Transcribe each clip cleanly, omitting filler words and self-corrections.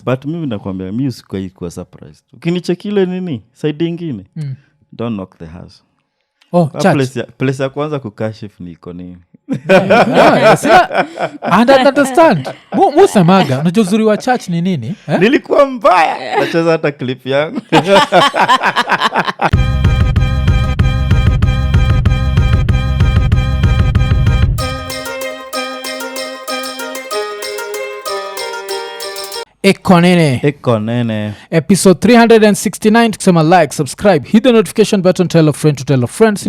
But mimi nakwambia mimi sikuwa surprised. Ukinichekile nini side nyingine don't knock the house. Place ya kwanza kukashifu ni IKONINI. And I understand. Musemaga unajua uzuri wa church ni nini? Nilikuwa mbaya. Nacheza hata clip yangu. Iko Nini. Episode 369. Tukisema like, subscribe, hit the notification button, tell a friend to tell a friend.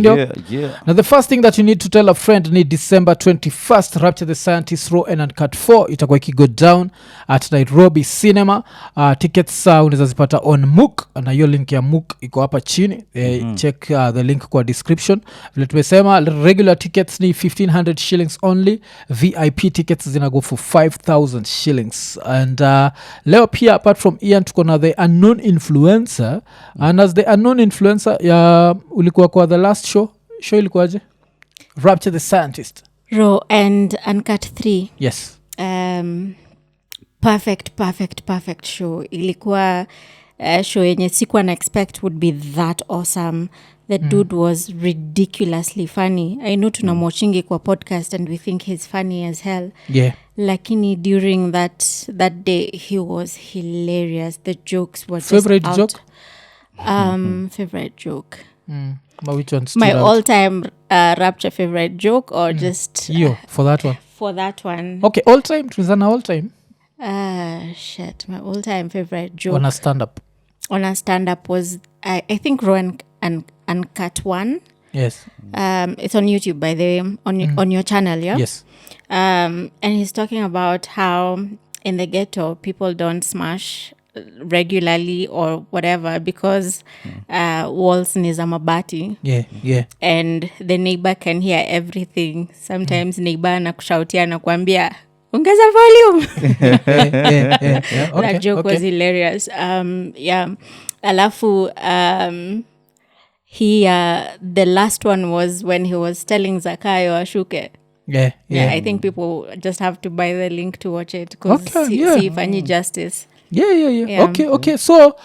Yeah. Now the first thing that you need to tell a friend ni December 21st, Rapture The Scientist R and uncut 4 itakuwa ikigo down at Nairobi Cinema. Tickets unaweza zipata on MOOC, na hiyo link ya MOOC iko hapa chini. Check the link kwa description. Vile tumesema regular tickets ni 1500 shillings only. VIP tickets zinago for 5000 shillings. And leo pia apart from Ian tuko na the unknown influencer. And as the unknown influencer ulikuwa kwa the last show ilikuwaje? Rapture The Scientist Raw and uncut 3. Yes. Perfect show. Ilikuwa show yenye sikuwa na expect would be that awesome. The dude was ridiculously funny. I know tunamwatchingi kwa podcast and we think he's funny as hell. Yeah. Lakini during that day he was hilarious. The jokes were favorite just joke? Favorite joke. But which one stood My out? all-time Rapture favorite joke or just for that one? For that one. Okay, all time. Tunazana all time. My all-time favorite joke On a stand-up was I think Raw and uncut 1. Yes. It's on YouTube, by the way, on your channel, yeah? Yes. And he's talking about how in the ghetto people don't smash regularly or whatever because walls ni za mabati. Yeah. And the neighbor can hear everything. Sometimes neighbor anakushautia na kuambia ongeza volume. Yeah. Okay, That joke was hilarious. Alafu the last one was when he was telling Zakayo ashuke. Yeah. I think people just have to buy the link to watch it because siifanyi justice. Yeah. Okay. So,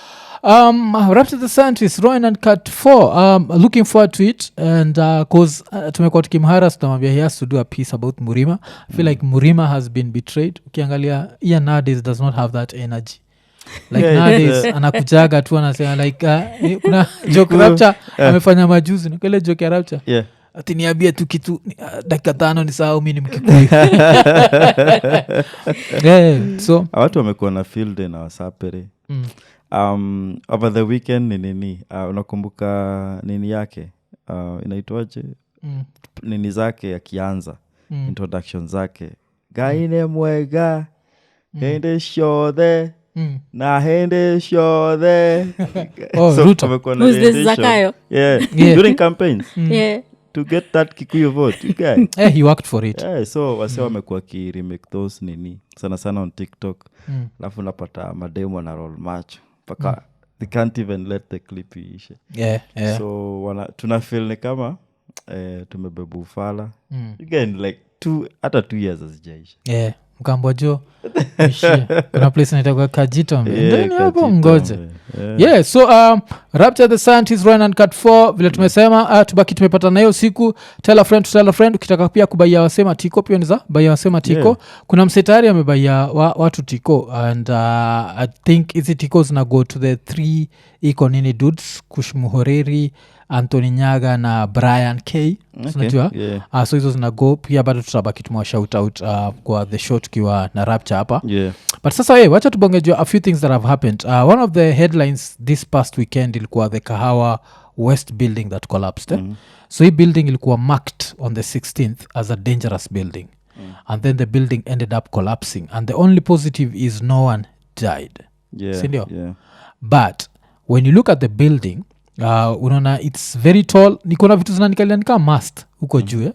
Rapture The Scientist Raw and uncut 4. Looking forward to it, and cause tumekuwa tukimharas tunamwambia he has to do a piece about Murima. I feel like Murima has been betrayed. Ukiangalia Ian nowadays does not have that energy. Like nowadays anakujaga tu anasema like kuna joke Rapture amefanya majuzi na kile joke ya Rapture. Yeah. Ati niambie tu kitu dakika 5 nisahau mimi ni Mkikuyu. So watu wamekuwa na field na wasapere. Over the weekend nini unakumbuka nini yake inaitwaje nini zake akianza introduction zake gaine mwega hende shode na hende shode. So who's this Zakayo? Yeah. During campaigns to get that Kikuyu vote you guys. He worked for it. So wase wamekuwa ki remake those nini sana on TikTok. Alafu napata mademo na roll match paka they can't even let the clip ishe. Yeah. So tuna feel ni kama tumebebu ufala again like 2 years azijaisha. Yeah. Mkambojo kuna place naitwa Kajito ndani hapo ngoje. Yeah. So Rapture The Scientist R and uncut 4 vile tumesema tubaki tumepata na hiyo siku. Tell a friend ukitaka pia kubaia wasema tiko pia niza baia wasema tiko. Yeah. Kuna msetari amebaia watu tiko and I think hizi tiko zina go to the 3 Iko Nini dudes, Kushmuhoreri, Anthony Nyaga na Brian K. Unajua? Yeah. So hizo zina go pia bado tutabaki tumewa shout out kwa the show tukiwa na Rapture hapa. Yeah. But sasa wacha tubongejwa a few things that have happened. One of the headlines this past weekend ilikuwa the KAHAWA West building that collapsed. So hii building ilikuwa marked on the 16th as a dangerous building. And then the building ended up collapsing. And the only positive is no one died. Yeah. But when you look at the building, unaona it's very tall. Nikona vitu zinanikalia nika mast huko juu.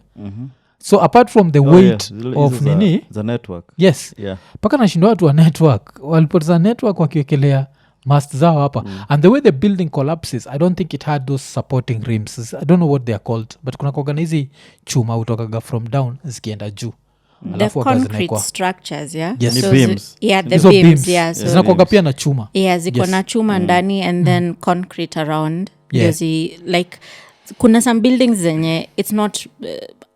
So apart from the weight of nini the network. Yes. Yeah. Paka nashindwa watu wa network walipoteza network wakiwekelea mast zao hapa. And the way the building collapses, I don't think it had those supporting rims. I don't know what they are called, but kuna kuagana hizi chuma utokaga from down zikienda juu. the concrete structures, yeah? Yes. Ni So beams. yeah, the Hizo beams, yeah. So zinakuanga pia na chuma. yeah, ziko na chuma ndani and then concrete around. Yeah. Like kuna some buildings zenye it's not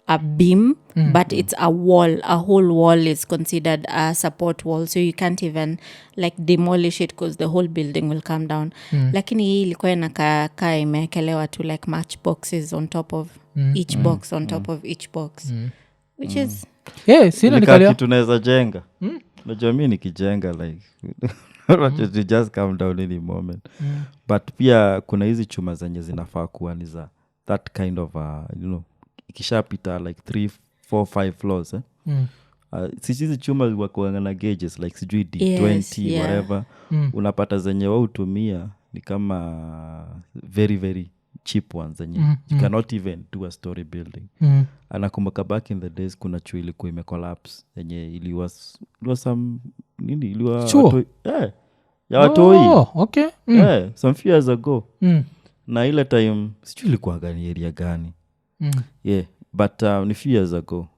a beam but it's a wall. A whole wall is considered a support wall, so you can't even like demolish it because the whole building will come down. Lakini hii ilikuwa inakaa imekelewa to like match boxes on top of each box on top of each box, which is sina Like nikalia kitu tunaweza jenga. Najua mimi nikijenga like to just come down any moment. But pia kuna hizi chuma zenye zinafaa kuwa ni za that kind of ikishapita like 3, 4, 5 floors hizi chuma wakuanga na gauges like sijui D20 whatever. Unapata zenye wao utumia ni kama very very cheap ones zenye you cannot even do a story building. Anakumbuka back in the days kuna chuo ilikuwa imecollapse yenye iliwa some nini iliwa ya watoi. Okay. Some few years ago. Na ile time sijui ilikuwa gani area gani. But ni few years ago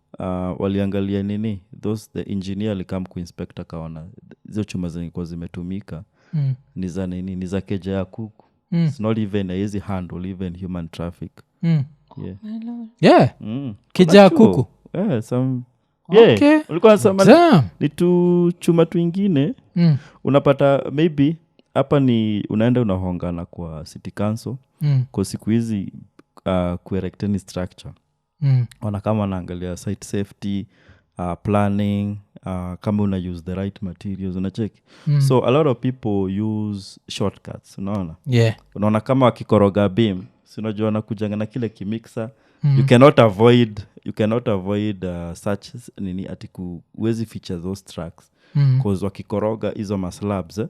waliangalia nini the engineer alikam kuinspect akaona hizo chuma zenye kwa zimetumika ni za nini, ni za keja ya kuku. It's not even a easy handle even human traffic. Keja ya kuku. Okay. Ulikuwa nasema ni tu chuma twingine. Unapata maybe hapa ni unaenda unahongana kwa city council kwa siku hizi kuerect any structure. Wana kama wanaangalia site safety, planning, kama una use the right materials, unachek. So a lot of people use shortcuts, unaona? Unaona kama wakikoroga beam, si unajua wanakujanga na kile kimixer. You cannot avoid such nini atiku uwezi feature those tracks because wakikoroga hizo maslabs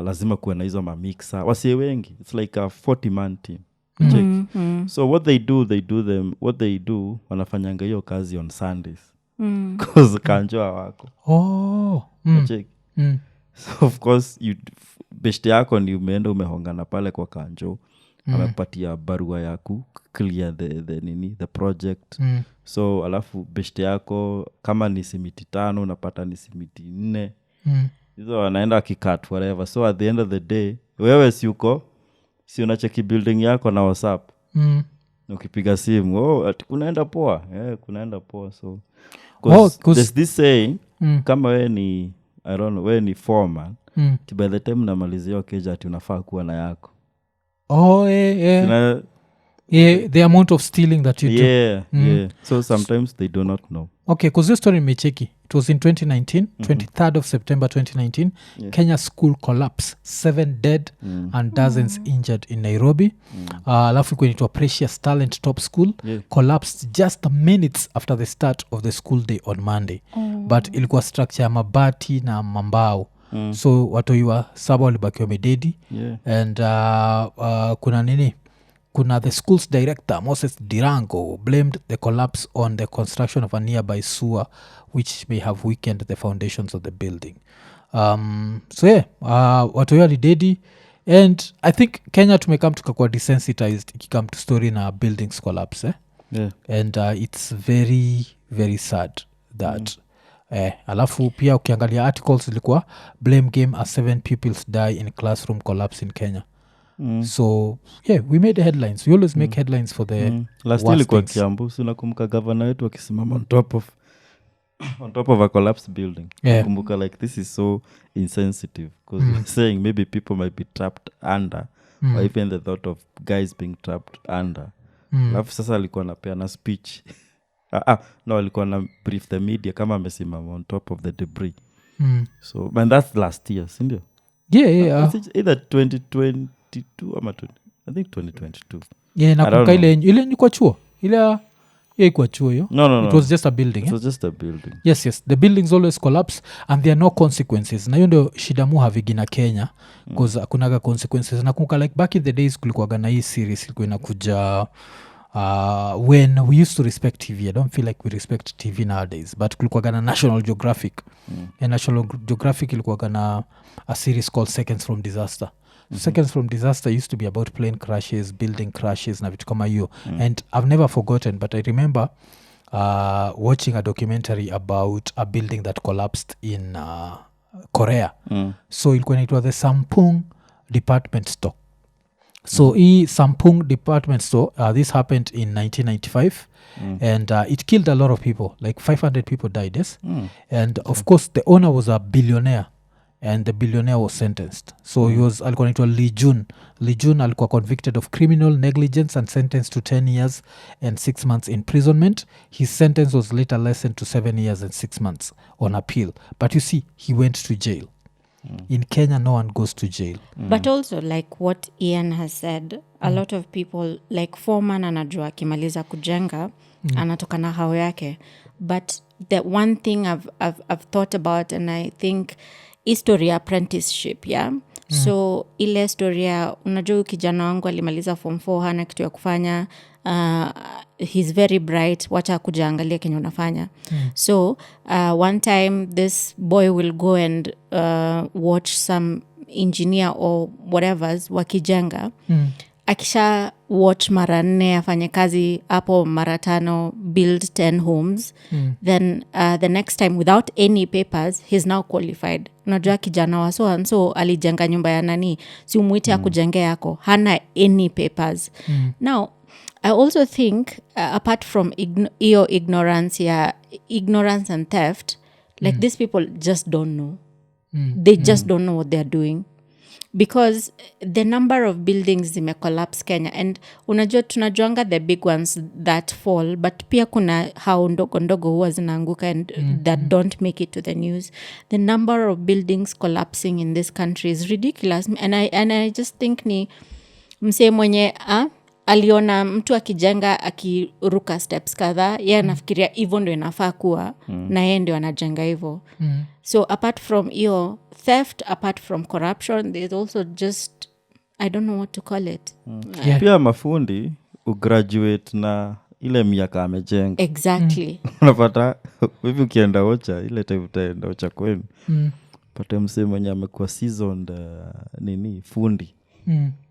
lazima kuwe na hizo mamixer. Wasie wengi, it's like a 40-man team. So what they do wanafanyanga hiyo kazi on Sundays because kanjoa wako. So of course beshte yako ni umeenda umehongana pale kwa kanjo, amepatia barua ya ku clear the project. So alafu beshte yako kama ni simiti 5 unapata ni simiti 4. Hizo wanaenda wakikat whatever. So at the end of the day wewe si unacheki building yako na WhatsApp. Ukipiga simu ati kunaenda poa. Kunaenda poa. So there's this saying kama wewe ni I don't know, wewe ni foreman, by the time unamalizia keja ati unafaa kuwa na yako. The amount of stealing that you do. So sometimes they do not know. Okay, because this story nimecheki. It was in 2019, 23rd of September 2019. Kenya school collapse, 7 dead and dozens injured in Nairobi. Alafu kwenye Precious Talent Top School collapsed just minutes after the start of the school day on Monday. But ilikuwa structure ya mabati na mambao. So watoiwa saba walibaki wamededi. And kuna the school's director Moses Dirango blamed the collapse on the construction of a nearby sewer which may have weakened the foundations of the building. Watoiwa lidedi. And I think Kenya tumekam tukakuwa desensitized ikikam to story na buildings collapse. And it's very very sad that alafu pia ukiangalia articles ilikuwa blame game as 7 pupils die in classroom collapse in Kenya. So we made the headlines. We always make headlines for the last year ilikuwa Kiambu. Unakumbuka governor wetu akisimama on top of a collapsed building. Nakumbuka like this is so insensitive because we're saying maybe people might be trapped under or even the thought of guys being trapped under. Alafu sasa alikuwa anapeana speech. No, alikuwa na brief the media kama amesimama on top of the debris. So but that's last year, sindio? Either 2022 ama I think 2022. Nakumbuka ile ni kwa chuo. Ile kwa chuo hiyo. No. It was just a building. It was just a building. Yes. The buildings always collapse and there are no consequences. Na hiyo ndio shida mu havigina Kenya because hakunaga consequences. Nakumbuka like back in the days kulikuwa na hii series ilikuwa inakuja when we used to respect TV. I don't feel like we respect TV nowadays, but kulikuwa na National Geographic. And National Geographic ilikuwa na a series called Seconds from Disaster. Seconds from Disaster used to be about plane crashes, building crashes na vitu kama hiyo. And I've never forgotten, but I remember watching a documentary about a building that collapsed in Korea. So ilikuwa inaitwa the Sampung Department Store. So hii Sampung Department Store, this happened in 1995 and it killed a lot of people, like 500 people died, yes? And of course the owner was a billionaire and the billionaire was sentenced. So he was alikuwa anaitwa Lee Jun alikuwa convicted of criminal negligence and sentenced to 10 years and 6 months imprisonment. His sentence was later lessened to 7 years and 6 months on appeal. But you see, he went to jail. In Kenya, no one goes to jail. But also, like what Ian has said, a lot of people, like foreman anajua akimaliza kujenga, anatoka na hao yake. But the one thing I've thought about, and I think history apprenticeship, yeah? So ile story ya unajua kijana wangu alimaliza form 4 hana kitu ya kufanya, he's very bright, wacha kuja angalia kenye unafanya. So one time this boy will go and watch some engineer or whatever's wakijenga. Akisha watch mara 4 afanye kazi hapo mara 5 build 10 homes, then the next time without any papers he's now qualified. Unajua kijana wa so alijenga nyumba ya nani, si umuite akujengea yako, hana any papers. Now I also think apart from ignorance and theft, like these people just don't know. They just don't know what they're doing. Because the number of buildings zime collapse Kenya, and unajua tunajuanga the big ones that fall, but pia kuna hao ndogo huwa zinaanguka and that don't make it to the news. The number of buildings collapsing in this country is ridiculous, and I just think ni msee mwenye aliona mtu akijenga akiruka steps kadhaa, yeye anafikiria hivyo ndio inafaa kuwa, na yeye ndio anajenga hivyo. So apart from hiyo theft, apart from corruption, there's also just, I don't know what to call it. Pia mafundi ugraduate na ile miaka amejenga. Exactly. Unapata hivi ukienda Ocha, ile time utaenda Ocha kwenu, pata msee mwenye amekuwa seasoned fundi.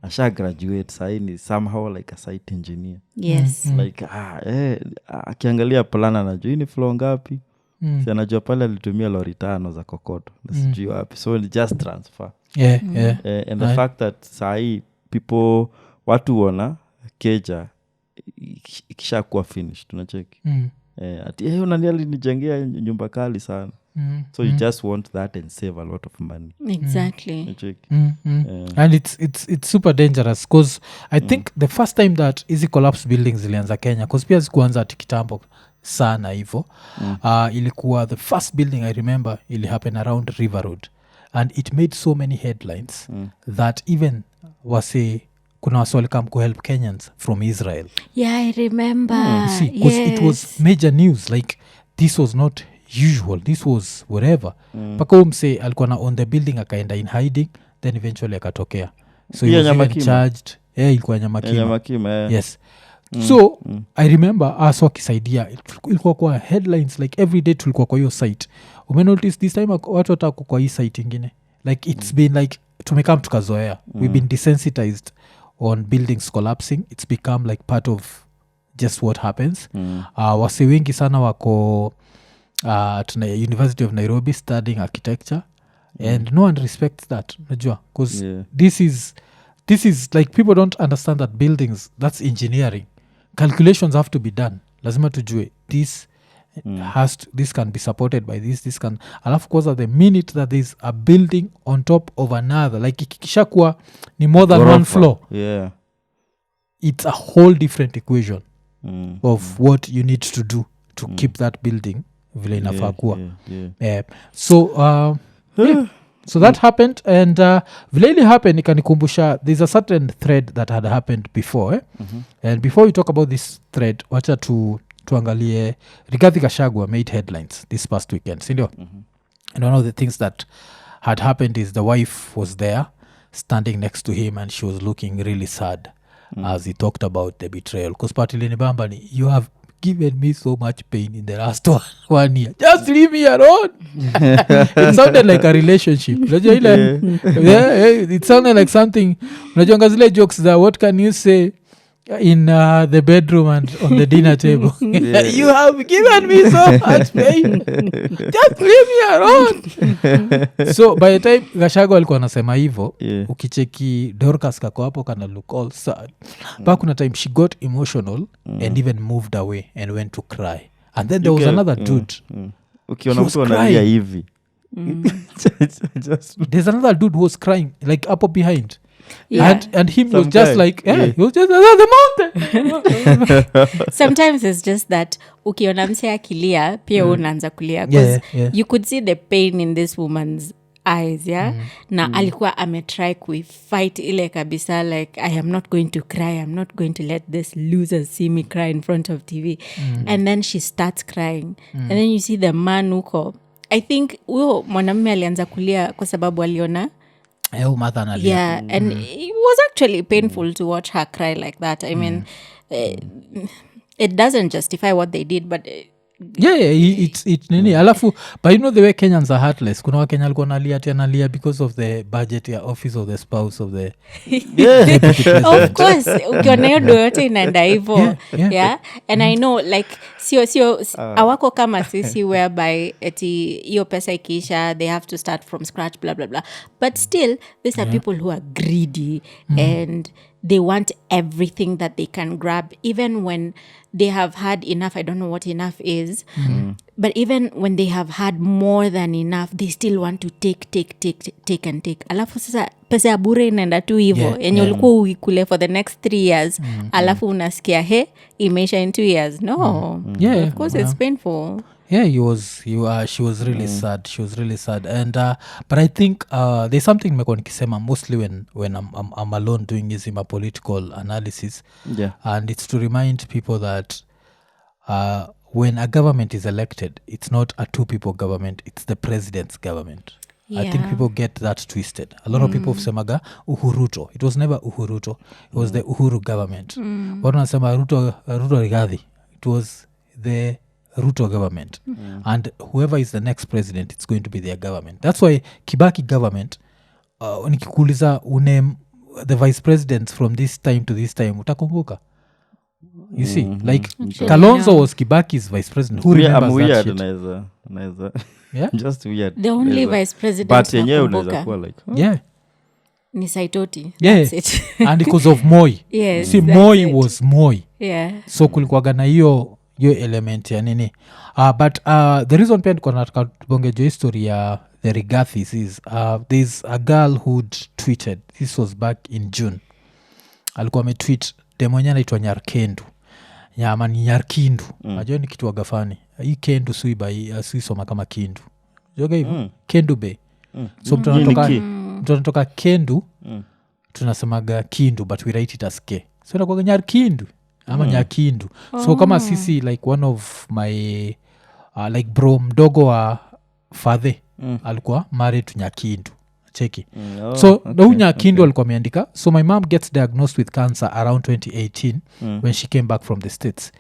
Asha graduate saini somehow like a site engineer. Yes. Like akiangalia plan anajua ni floor ngapi. Si anajua pale alitumia lori 5 za kokoto. Sijui wapi. So it's just transfer. And the fact that sai people watu wana keja ikisha kuwa finished tunacheki. Ati unani alinijengea nyumba kali sana. So you just want that and save a lot of money. Exactly. And it's super dangerous because I think the first time that easy collapse buildings ilianza Kenya, because pia zikuanza kitambo sana hivyo, ilikuwa the first building I remember ili happen around River Road, and it made so many headlines that even kuna waswali come to help Kenyans from Israel. Yeah, I remember. See, because it was major news, like this was not usual, this was whatever. Paka umse alikuwa na on the building akaenda in hiding, then eventually akatokea. So he was even charged. Ilikuwa Nyamakima. Yes. So I remember us wakisaidia, ilikuwa kwa headlines like every day tulikuwa kwa hiyo site. Umenotice this time watu watakuwa kwa hii site ingine, like it's been like tumekam tukazoea. We've been desensitized on buildings collapsing. It's become like part of just what happens. Wase wengi sana wako tuna University of Nairobi studying architecture, and no one respects that, najua, because this is like people don't understand that buildings, that's engineering. Calculations have to be done. Lazima tujue this this can be supported by this can, alafu kwanza the minute that there's a building on top of another, like ikishakuwa ni more than one floor, it's a whole different equation of what you need to do to keep that building vile inafaa kuwa. So that happened, and vile ili happen ikanikumbusha there's a certain thread that had happened before, and before we talk about this thread, wacha tuangalie Rigathi Gachagua made headlines this past weekend, sindio? And one of the things that had happened is the wife was there standing next to him, and she was looking really sad as he talked about the betrayal, because partly nibamba ni, you have given me so much pain in the last one year, just leave me alone. It sounded like a relationship. It sounded like something, unajua zile jokes that what can you say in the bedroom and on the dinner table. You have given me so much pain. Just leave me alone. So by the time Gachagua alikuwa anasema hivyo, ukicheki Dorcas kako hapo kana look all sad. But kuna time she got emotional and even moved away and went to cry. And then there was another dude. Ukiona mtu analia hivi. There's another dude who was crying like up behind. Yeah. And him was just like, he was just the mountain. Sometimes it's just that ukiona mse akilia pia unaanza kulia because you could see the pain in this woman's eyes, na alikuwa ametry kuifight ile kabisa like I am not going to cry, I'm not going to let this loser see me cry in front of TV. And then she starts crying and then you see the man uko, I think huyo mwanamume alianza kulia kwa sababu aliona and it was actually painful to watch her cry like that. I mean, it doesn't justify what they did, but it's nini alafu but you know the way Kenyans are heartless. Kuna Wakenya alikuwa nalia because of the budget ya office of the spouse of the of course ukiona hiyo do yote inaenda hivyo and I know like sio awako kama sisi whereby eti hiyo pesa ikiisha they have to start from scratch blah blah blah, but still these are people who are greedy and they want everything that they can grab, even when they have had enough. I don't know what enough is, but even when they have had more than enough, they still want to take and take. Alafu sasa pesa ya bure inaenda tu hivyo yenye ulikuwa uikule for the next 3 years, alafu unasikia imeisha in 2 years. No, of course it's painful. She was really sad. She was really sad. And but I think there's something nimekuwa nikisema mostly when I'm alone doing is my political analysis. And it's to remind people that when a government is elected, it's not a 2 people government, it's the president's government. I think people get that twisted. A lot of people semaga Uhuruto. It was never Uhuruto. It was the Uhuru government. Watu wanasema Ruto Rigathi. It was the Ruto government. And whoever is the next president, it's going to be their government. That's why Kibaki government, nikikuuliza uname the vice presidents from this time to this time, utakumbuka? You see, like Kalonzo was Kibaki's vice president. Who remembers that shit? Naeza. Just weird. The only vice president but yenyewe unaweza kuwa like ni Saitoti. That's it. And because of Moi. Yes, see, Moi was Moi. So kulikuwaga na hiyo element ya nini. But the reason pia niko nataka tubongeje history ya the Rigathis is there's a girl who tweeted, this was back in June. Alikuwa ametweet demonya anaitwa Nyarkendu. Nyama ni Nyarkindu. Najua ni kitu wagafani. Hii Kendu sui soma kama Kindu. Joga hivyo? Kendu Bay. So mtu anatoka Kendu, tunasemaga Kindu, but we write it as K. So nakuwaga Nyarkindu. Ama Nyakindu. So kama sisi like one of my like bro mdogo wa fathe alikuwa married to Nyakindu. Cheki. So the Nyakindu alikuwa ameandika, so my mom gets diagnosed with cancer around 2018 when she came back from the States.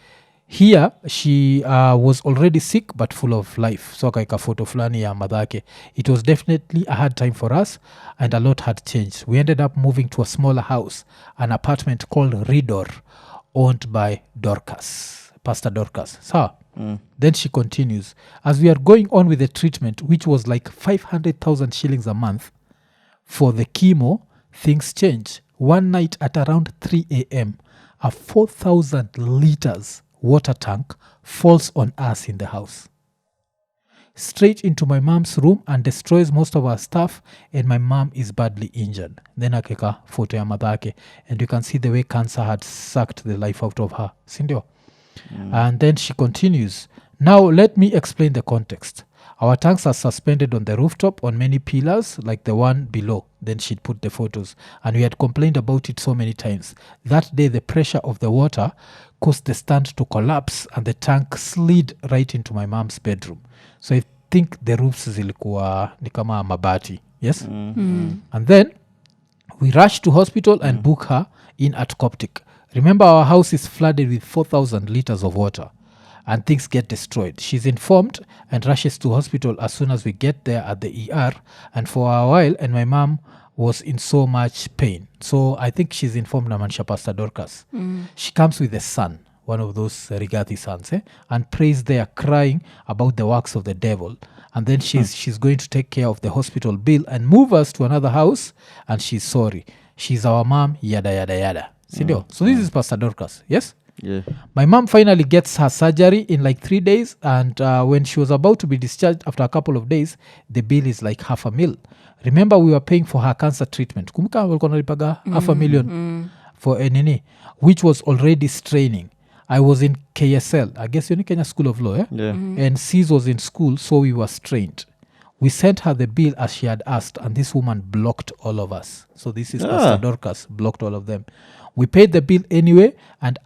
Here she was already sick but full of life. So akaika photo fulani ya madhake. It was definitely a hard time for us and a lot had changed. We ended up moving to a smaller house, an apartment called Ridor, owned by Dorcas, Pastor Dorcas. So then she continues, as we are going on with the treatment, which was like 500,000 shillings a month for the chemo, things change. One night at around 3 a.m., a 4,000 liters water tank falls on us in the house, straight into my mom's room and destroys most of our stuff, and my mom is badly injured. Then akeka photo ya madhake, and you can see the way cancer had sucked the life out of her. Sindio? And then she continues, now let me explain the context. Our tanks are suspended on the rooftop on many pillars like the one below. Then she'd put the photos, and we had complained about it so many times. That day the pressure of the water caused the stand to collapse and the tank slid right into my mom's bedroom. So I think the roofs zilikuwa ni kama mabati. Yes? And then we rushed to hospital and book her in at Coptic. Remember, our house is flooded with 4,000 liters of water and things get destroyed. She's informed and rushes to hospital as soon as we get there at the ER, and for a while, and my mom was in so much pain. So I think she's informed Namanisha Pastor Dorcas. She comes with a son, one of those Rigathi sons, and prays there crying about the works of the devil. And then she's going to take care of the hospital bill and move us to another house, and she's sorry. She's our mom, yada, yada, yada. So this is Pastor Dorcas, yes? Yeah. My mom finally gets her surgery in like 3 days, and when she was about to be discharged after a couple of days, the bill is like $500,000. Remember, we were paying for her cancer treatment. Kumbuka walikuwa nalipaga $500,000 for Nini, which was already straining. I was in KSL, I guess you're in Kenya School of Law, Yeah. and Sis was in school, so we were strained. We sent her the bill as she had asked, and this woman blocked all of us. So this is Pastor Dorcas, blocked all of them. We paid the bill anyway and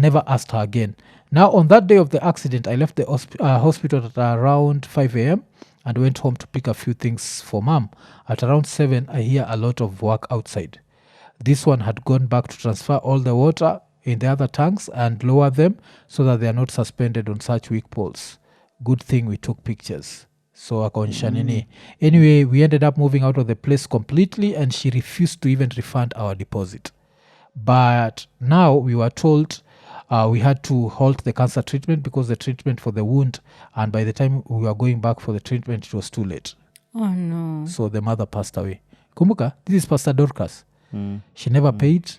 never asked her again. Now, on that day of the accident, I left the hospital at around 5 a.m. and went home to pick a few things for mom. At around 7, I hear a lot of work outside. This one had gone back to transfer all the water in the other tanks and lower them so that they are not suspended on such weak poles. Good thing we took pictures. So akaonyesha nini. Anyway, we ended up moving out of the place completely, and she refused to even refund our deposit. But now we were told we had to halt the cancer treatment because the treatment for the wound, and by the time we were going back for the treatment, it was too late. Oh no. So the mother passed away. Kumbuka, this is Pastor Dorcas. She never paid.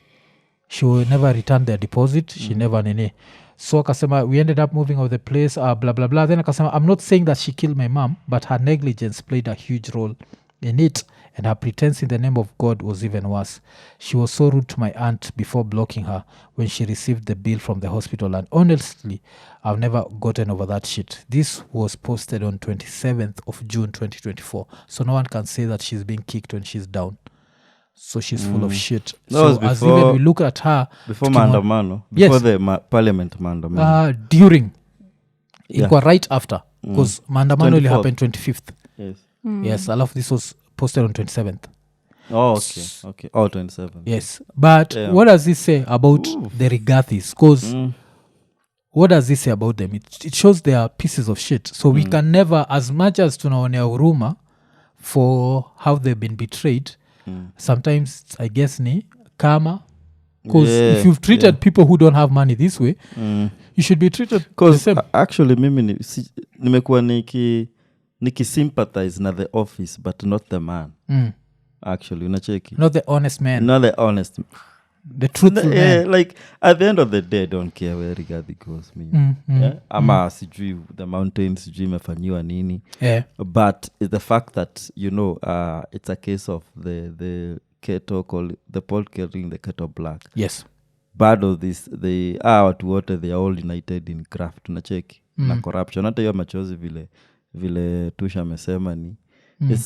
She never returned their deposit. She never nini. So akasema, we ended up moving out of the place, blah, blah, blah. Then akasema, I'm not saying that she killed my mom, but her negligence played a huge role in it, and her pretense in the name of God was even worse. She was so rude to my aunt before blocking her when she received the bill from the hospital, and honestly, I've never gotten over that shit. This was posted on 27th of June 2024, so no one can say that she's being kicked when she's down. So she's full of shit. That So as even we look at her... Before maandamano. Before the parliament maandamano. During. It was right after. Because maandamano only 24th. happened 25th. Yes. Yes, all of this was posted on 27th. Oh, okay. Oh, 27. Yes. But what does this say about the Rigathis? Because what does this say about them? It shows they are pieces of shit. So we can never, as much as tunaonea huruma for how they've been betrayed, sometimes I guess ni karma. Because if you've treated people who don't have money this way, you should be treated the same. Actually, mimi nimekuwa niki-sympathize na the office, but not the man. Actually, unacheki. Not the honest man. Not the honest. The truthful man. Like, at the end of the day, I don't care where Rigathi goes. Ama sijui the mountains, sijui mefanyiwa nini. But it's the fact that, it's a case of the kettle called, the pot getting the kettle black. Yes. Bad of this, watu wote, they are all united in craft. Unacheki. Na corruption. Hata hiyo machozi vile Tusha amesema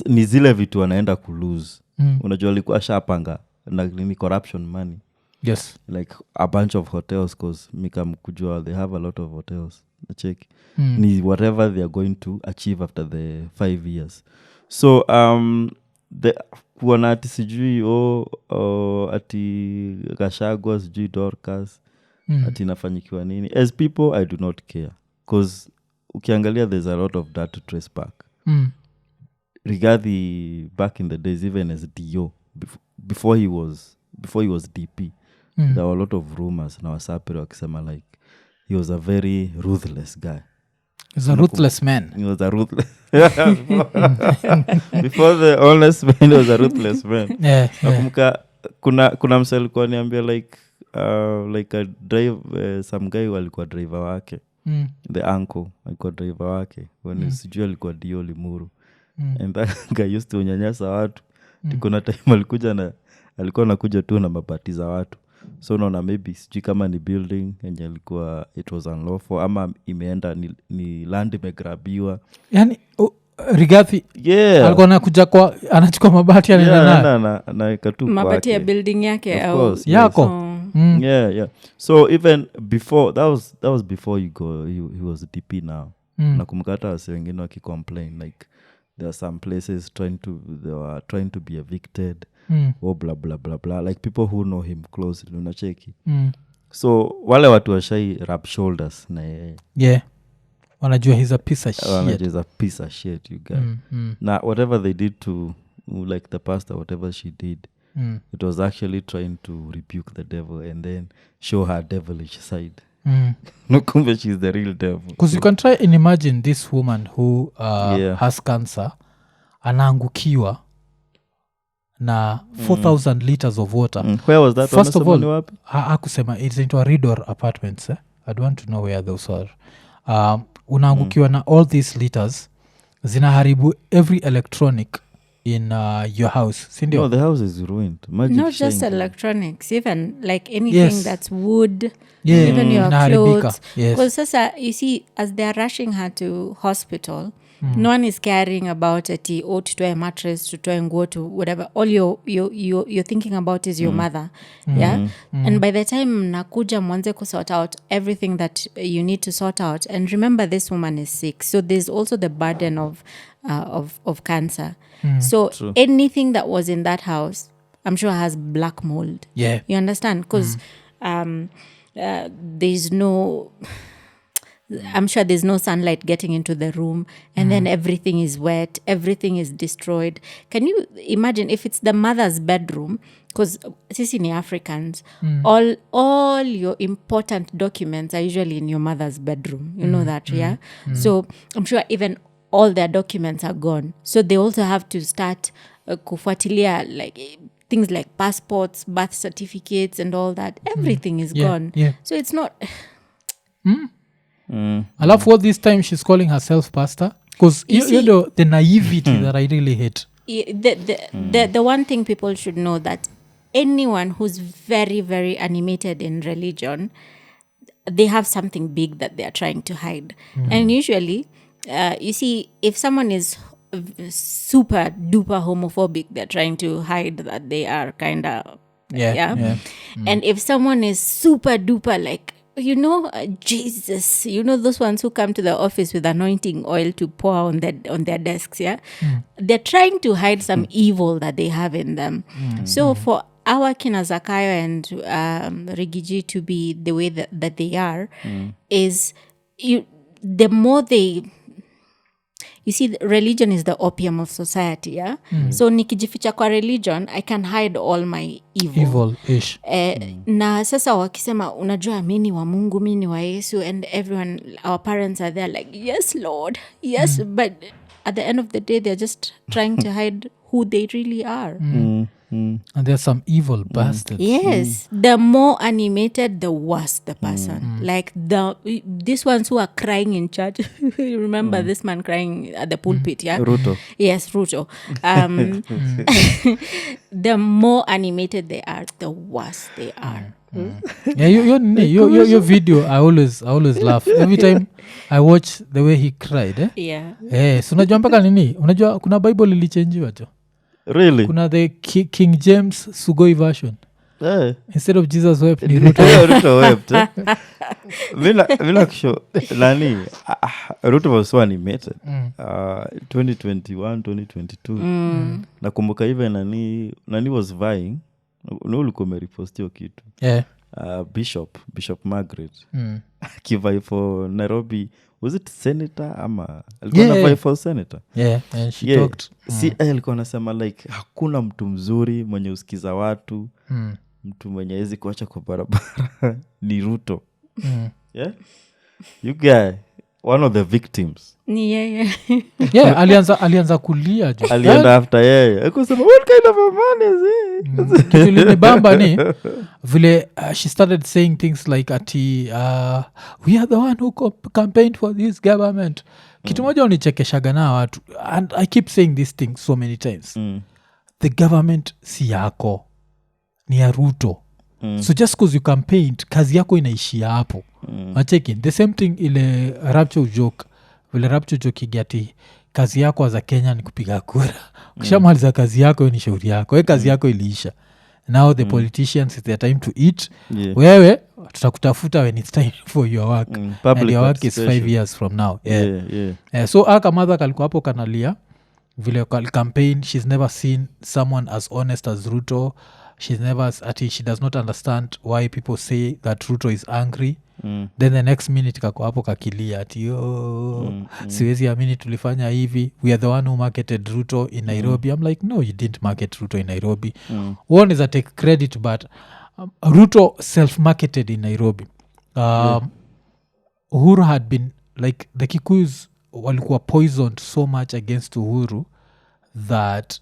ni zile vitu wanaenda kulose. Unajua alikuwa shapanga na ni corruption money. Yes. Like a bunch of hotels, because Mikam kujua, they have a lot of hotels. Check. Ni whatever they are going to achieve after the 5 years. So kuona ati sijui ati Gachagua sijui Dorcas ati nafanyikiwa nini. As people, I do not care. Because ukiangalia, there's a lot of that to trace back. Rigathi back in the days, even as DO, before he was DP, there were a lot of rumors na wasapiri wakisema like he was a very ruthless guy. He's a ruthless man. He was a ruthless before the honest man, he was a ruthless man. Nakumbuka kuna msee alikuwa niambia like a drive, some guy walikuwa driver wake. The uncle alikuwa driver wake when sijui alikuwa Dio Limuru. And that guy used to unyanyasa watu. Kuna time alikuwa nakuja tu na mabati za watu. So unaona maybe sijui kama ni building yenye alikuwa it was unlawful, ama imeenda ni land imegrabiwa. Yani Rigathi alikuwa anakuja kwa anachukua mabati anaenda na katu mabati ya building yake au yako. Yeah. So even before that was before he was DP now. Nakumbuka hata wase wengine wakicomplain like there are some places they were trying to be evicted. Blah blah blah blah, like people who know him closely, unacheki. So wale watu washai rub shoulders na yeye. Wanajua he's a piece of shit. Wanajua he's a piece of shit, you guys. Na whatever they did to like the pastor, whatever she did, it was actually trying to rebuke the devil and then show her devilish side. No, kumbe she's the real devil. Because you can try and imagine this woman who has cancer anaangukiwa na 4,000 liters of water. Where was that? First of all, hakusema it's into a Ridor apartments. I don't want to know where those are. Unaangukiwa na all these liters zinaharibu every electronic in your house, sindio? No, the house is ruined. Imagine not just electronics, even like anything that's wood, even your clothes. Because sasa, you see, as they're rushing her to hospital, no one is caring about it. To a mattress, to nguo, to whatever. All you're thinking about is your mother. Yeah. And by the time nakuja mwanze ku sort out everything that you need to sort out, and remember this woman is sick, so there's also the burden of cancer. So anything that was in that house, I'm sure has black mold. Yeah. You understand? Because there's no... I'm sure there's no sunlight getting into the room, and then everything is wet, everything is destroyed. Can you imagine if it's the mother's bedroom? Because sisi ni Africans, all your important documents are usually in your mother's bedroom. You know that, yeah? So I'm sure even all their documents are gone. So they also have to start kufuatilia, like things like passports, birth certificates, and all that. Everything is gone. Yeah. So it's not... I love all this time she's calling herself pastor, because you know the naivety that I really hate. The one thing people should know, that anyone who's very, very animated in religion, they have something big that they are trying to hide. And usually, you see, if someone is super duper homophobic, they're trying to hide that they are kind of and if someone is super duper, like, you know, Jesus, you know, those ones who come to the office with anointing oil to pour on their desks, they're trying to hide some evil that they have in them. So for our kina Zakayo and Rigiji to be the way that they are, is the more they... You see, religion is the opium of society, yeah? So nikijificha kwa religion, I can hide all my evil. Evil-ish. Na sasa wakisema, unajua mini wa Mungu, mini wa Yesu, and everyone, our parents are there like, yes, Lord, yes. But at the end of the day, they're just trying to hide who they really are. And there's some evil bastards. Yes. The more animated, the worse the person. Like these ones who are crying in church. You remember this man crying at the pulpit, yeah? Ruto. Yes, Ruto. The more animated they are, the worse they are. Yeah, your video, I always laugh every time I watch the way he cried. Yeah. So unajua mpaka nini? Unajua kuna Bible ilichangiwa jo. Really? Kuna the King James Sugoi version. Instead of Jesus wept, ni Ruto. Ruto wept. Mina kusho nani Ruto was so animated. 2021, 2022. Nakumbuka even nani was vying. No ulikuwa umerepost hiyo kitu. Yeah. Bishop Margaret. Kivai for Nairobi. Was it senator ama alikuwa na vie for senator? Yeah, and she talked. Alikuwa anasema like hakuna mtu mzuri mwenye usikiza watu. Mtu mwenye hawezi kuacha kwa barabara ni Ruto. Yeah? You guy, one of the victims. Yeah, alianza kulia jo. Alienda after yeye. Akasema what kind of a man is he? Kilini bamba ni vile she started saying things like ati we are the one who campaigned for this government. Kitu moja unichekeshaga na watu, and I keep saying this thing so many times. The government si yako, ni ya Ruto. So just because you campaigned, kazi yako inaishia hapo. Acheki the same thing ile Rapture joke. Vile Rapture joke igati kazi yako za Kenya ni kupiga kura. Ukishamaliza kazi yako ni shauri yako. Kazi yako iliisha. Now the politicians, it's their time to eat. Wewe tutakutafuta when it's time for your work. And your work is 5 years from now. So aka mother kalikuwa hapo kanalia vile campaign. She's never seen someone as honest as Ruto. She does not understand why people say that Ruto is angry. then the next minute kako hapo kakilia ati siwezi amini tulifanya hivi, we are the one who marketed Ruto in Nairobi. I'm like, no, you didn't market Ruto in Nairobi. One is I take credit, but Ruto self-marketed in Nairobi. Uhuru had been like, the Kikuyus walikuwa poisoned so much against Uhuru that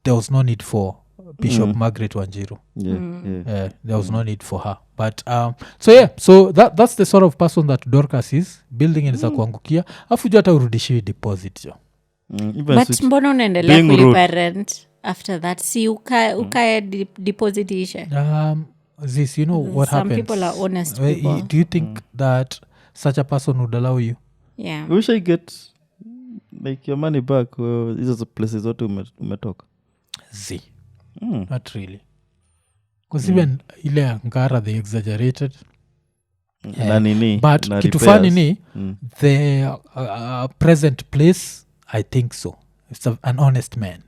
there was no need for Bishop Margaret Wanjiru. There was no need for her. But so that's the sort of person that Dorcas is building in kuangukia afu juu hata urudishiwi deposit jo. But mbona unaendelea kulipa rent after that? Si ukaya deposit ishe. This, you know what happens. Some people are honest people. Do you think that such a person would allow you? Yeah. I wish I get like your money back. These are the places that umetoka. Z. Not really. Because even ile ngara they exaggerated. But kitu fani ni the present place, I think so. It's an honest man.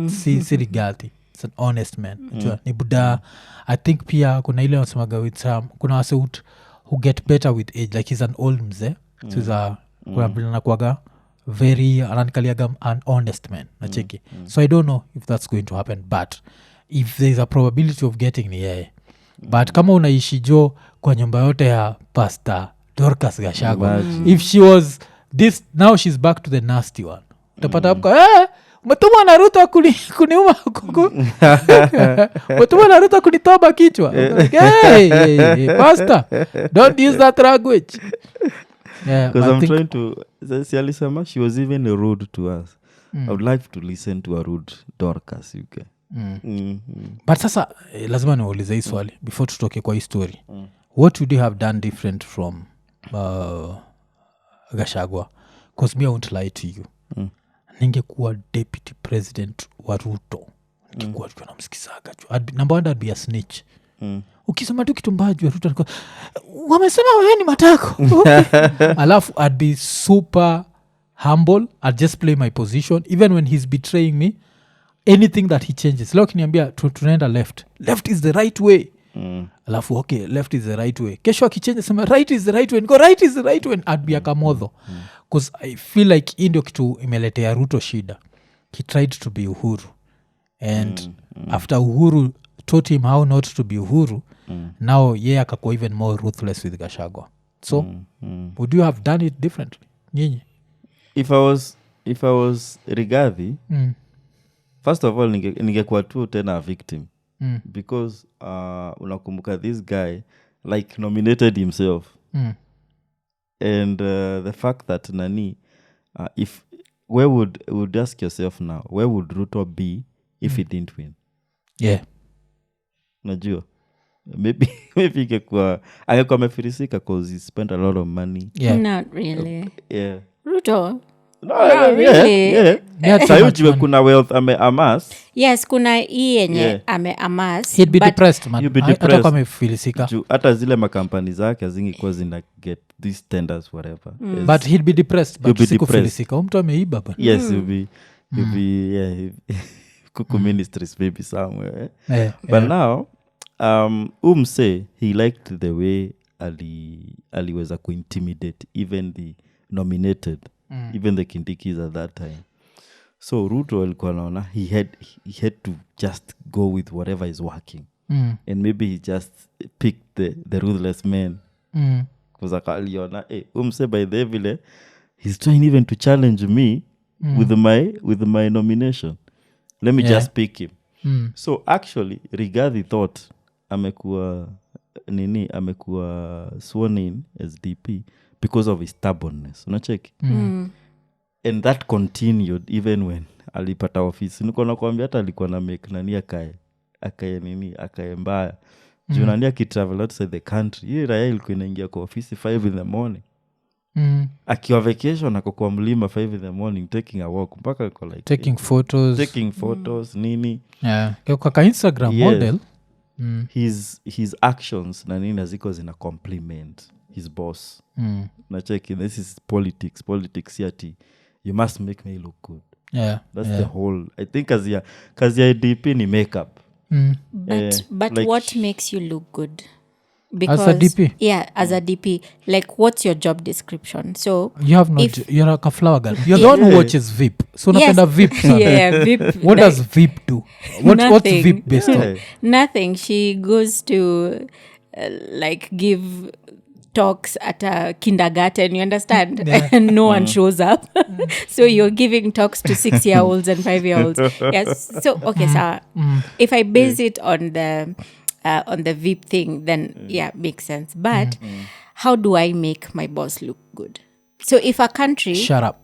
Si rigati. It's an honest man. Ni Buddha. I think pia kuna ile wasemaga with some, kuna wase who get better with age, like he's an old mzee. So he's kuna bilana kuwaga very ananikaliaga an honest man nacheki. So I don't know if that's going to happen, but if there's a probability of getting ni yeye. But kama unaishi jo kwa nyumba yote ya Pastor Dorcas Gachagua, if she was this, now she's back to the nasty one. Utapata hapo umetumwa na Ruto kuniuma umetumwa na Ruto kunitoba kichwa. Hey, Pastor, don't use that language. Because I'm trying to see alisema she was even rude to us. I would like to listen to a rude Dorcas UK. But sasa lazima niulize hii swali before tutoke kwa hii story. What would you have done different from Gachagua? Because me I won't lie to you. Ningekuwa deputy president wa Ruto, ningekuwa tu namsikizaga tu. Number one, I'd be a snitch. Ukisema tu kitu mbaya juu ya Ruto, wamesema wewe ni matako. Alafu I'd be super humble. I'd just play my position even when he's betraying me. Anything that he changes, leo kiniambia tunaenda left is the right way. Alafu okay, left is the right way. Kesho akichange sema right is the right way. Go right is the right way. I'd be akamodho. Because I feel like hii ndio kitu imeletea Ruto shida. He tried to be Uhuru. And after Uhuru taught him how not to be Uhuru, now akakuwa even more ruthless with Gachagua. So, would you have done it differently? Nyinyi? If I was Rigathi, first of all ningekuwa tu tena a victim. Because unakumbuka this guy like nominated himself. And the fact that nani if where would ask yourself now, where would Ruto be if he didn't win? Najua maybe angekuwa amefirisika because he spent a lot of money. Not really. Ruto really. Sayujiwe kuna wealth ameamass. Yes, kuna hii yenye ameamass. He'd be depressed, man. Hata kama amefilisika. Hata zile makampani zake zingekuwa zina get these tenders whatever. But he'd be depressed, but sikufilisika. Mtu ameiba bana. Yes, he'll be kuku ministries maybe somewhere. But now say he liked the way aliweza kuintimidate even the nominated, even the Kindikis at that time. So Ruto alikuwa naona he had to just go with whatever is working. And maybe he just picked the ruthless man. Because akaliona say by the vile he's trying even to challenge me with my nomination. Let me just pick him. So actually Rigathi thought amekuwa sworn in as DP because of his stubbornness. Unacheki? And that continued even when alipata office. Niko nakwambia hata alikuwa na make nani akaye mbaya. Juu nani akitravel outside the country. Hii raya ilikuwa inaingia kwa office 5 in the morning. Akiwa vacation ako kwa mlima 5 in the morning taking a walk mpaka kwa like taking photos nini. Kwa Instagram model. His actions na nini ziko zina compliment his boss. Na check, this is politics yati you must make me look good. That's the whole, I think kazi ya DP ni makeup. But like, what makes you look good? because As a DP? Yeah, as a DP. Like, what's your job description? So You have no you're like a flower girl. You're the one who watches VIP. So napenda VIP sana. yeah, VIP. What does VIP do? What's Nothing. VIP based on? Nothing. She goes to like give talks at a kindergarten, you understand? And no one shows up. So you're giving talks to 6-year-olds and 5-year-olds. Yes. So okay, so if I base it on the VIP thing, then yeah, makes sense. But how do I make my boss look good? So if a country Shut up.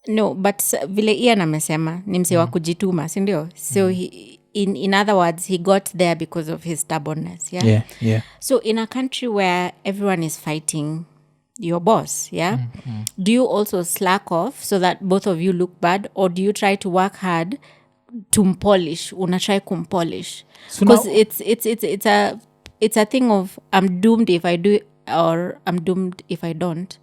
No, but vile Ian amesema ni mse wa kujituma, si ndio? So in other words, he got there because of his stubbornness, yeah? Yeah. So in a country where everyone is fighting your boss, yeah? Do you also slack off so that both of you look bad, or do you try to work hard to polish? Una try kumpolish? Because it's a thing of I'm doomed if I do it, or I'm doomed if I don't.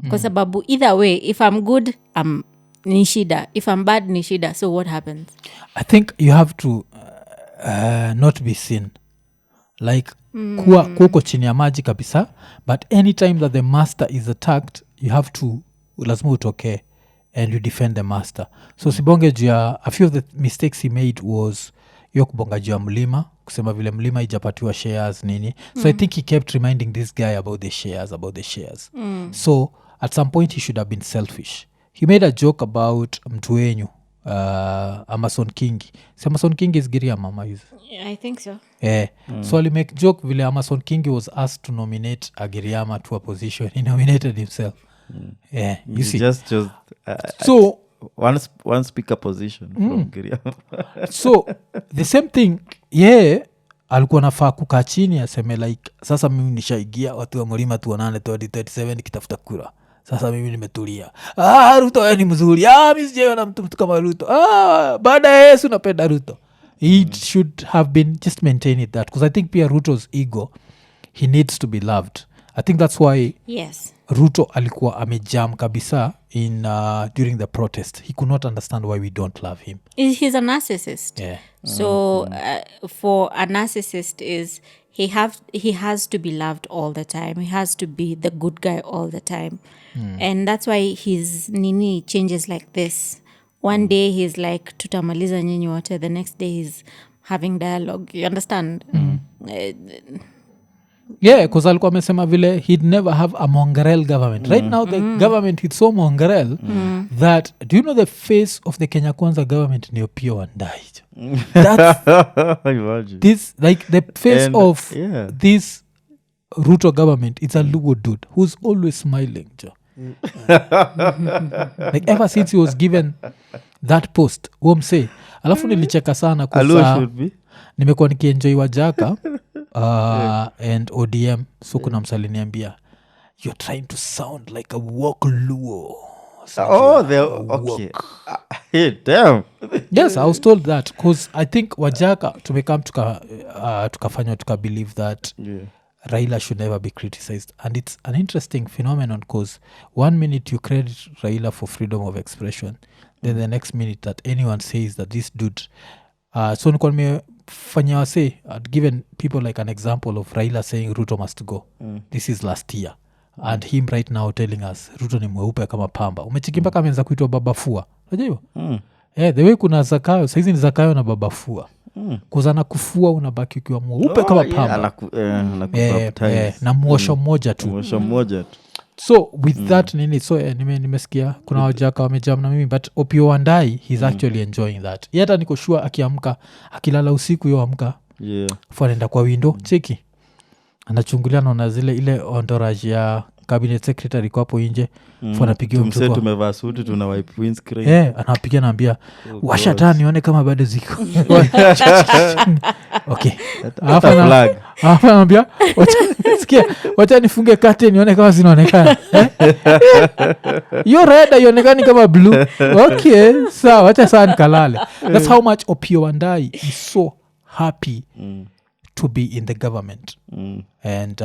Because sababu either way, if I'm good, I'm nishida. If I'm bad, nishida. So what happens? I think you have to not be seen. Like kuwa kuko chini ya maji kabisa, but anytime that the master is attacked, you have to lazima utoke and you defend the master. So sibonge juu ya a few of the mistakes he made was yo kubonga juu ya mlima, kusema vile mlima ijapatiwa shares nini. So I think he kept reminding this guy about the shares. So at some point he should have been selfish. He made a joke about mtu wenyu, Amazon King. So Amazon King is Giriama, mama is. I think so. So I'll make joke vile Amazon King was asked to nominate a Giriama to a position. He nominated himself. You see. Just so one speaker position from Giriama. So the same thing, alikuwa nafaa kukaa chini aseme like sasa mimi nishaigia watu wa mlima tuonane 2037 nikitafuta kura. Sasa mimi nimetulia. Ruto ni mzuri. Mimi sijaona mtu kama Ruto. Baada ya Yesu napenda Ruto. He should have been just maintaining that, because I think pia Ruto's ego, he needs to be loved. I think that's why Ruto alikuwa amejam kabisa in during the protest. He could not understand why we don't love him. He's a narcissist. So for a narcissist is he has to be loved all the time. He has to be the good guy all the time. And that's why his nini changes like this. One day he's like tutamaliza nyinyi wote, the next day he's having dialogue. You understand? Because alikuwa amesema vile he'd never have a mongrel government. Right now the government is so mongrel that, do you know the face of the Kenya Kwanza government ni Opiyo Wandayi? That's this, like the face of this Ruto government, it's a Lugo dude who's always smiling. Like ever since he was given that post, umse alafu nilicheka sana kusa nimekuwa nikienjoy Wajaka and ODM. So kuna msaliniambia you're trying to sound like a woke Luo. Okay. Hey, damn. Yes, I was told that because I think Wajaka tumekam tukafanywa tukabelieve that Raila should never be criticized. And it's an interesting phenomenon because 1 minute you credit Raila for freedom of expression, then the next minute that anyone says that this dude so nikuwa nimefanya wase, I'd given people like an example of Raila saying Ruto must go. This is last year. And him right now telling us Ruto ni mweupe kama pamba. Umechikimba kama menza kuitwa babafua. Unajua hivyo? The way kuna Zakayo, saizi ni Zakayo na babafua. Kuzana kufua unabaki ukiwa mweupe kama pamba. Na mwosho mmoja tu. So with that nini, so nimesikia kuna Wajaka wamejam na mimi, but Opiyo Wandayi he's actually enjoying that. Yata niko sure akiamka akilala usiku yo amka anaenda kwa window cheki anachungulia naona zile ile entourage ya cabinet secretary kwa hapo nje anapigia mtu kwa tumevaa suti tuna wipe windscreen anapigia naambia washa taa nione kama bado ziko. Okay, hapa naambia wacha nifunge curtain nione kama zinaonekana. Yo red ionekani kama blue. Okay, sawa, wacha saa nikalale. That's how much Opiyo Wandayi is so happy to be in the government. And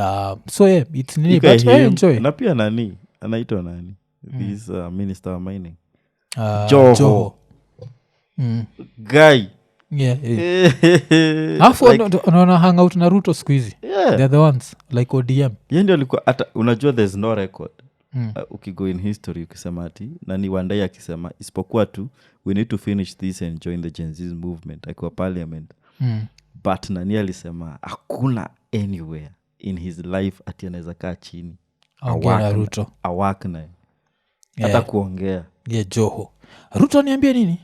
so it's neat, but I enjoy. Na pia nani anaitwa nani this minister of mining Joho. guy Alafu unaona hang out na Ruto siku hizi. They're the ones like ODM. Ndio alikuwa hata unajua there's no record. Ukigo in history ukisema ati na ni one day akisema isipokuwa tu we need to finish this and join the Gen Z movement akiwa parliament. But nani alisema hakuna anywhere in his life ati anaweza kaa chini Ruto awak na hata kuongea Joho. Ruto niambie nini?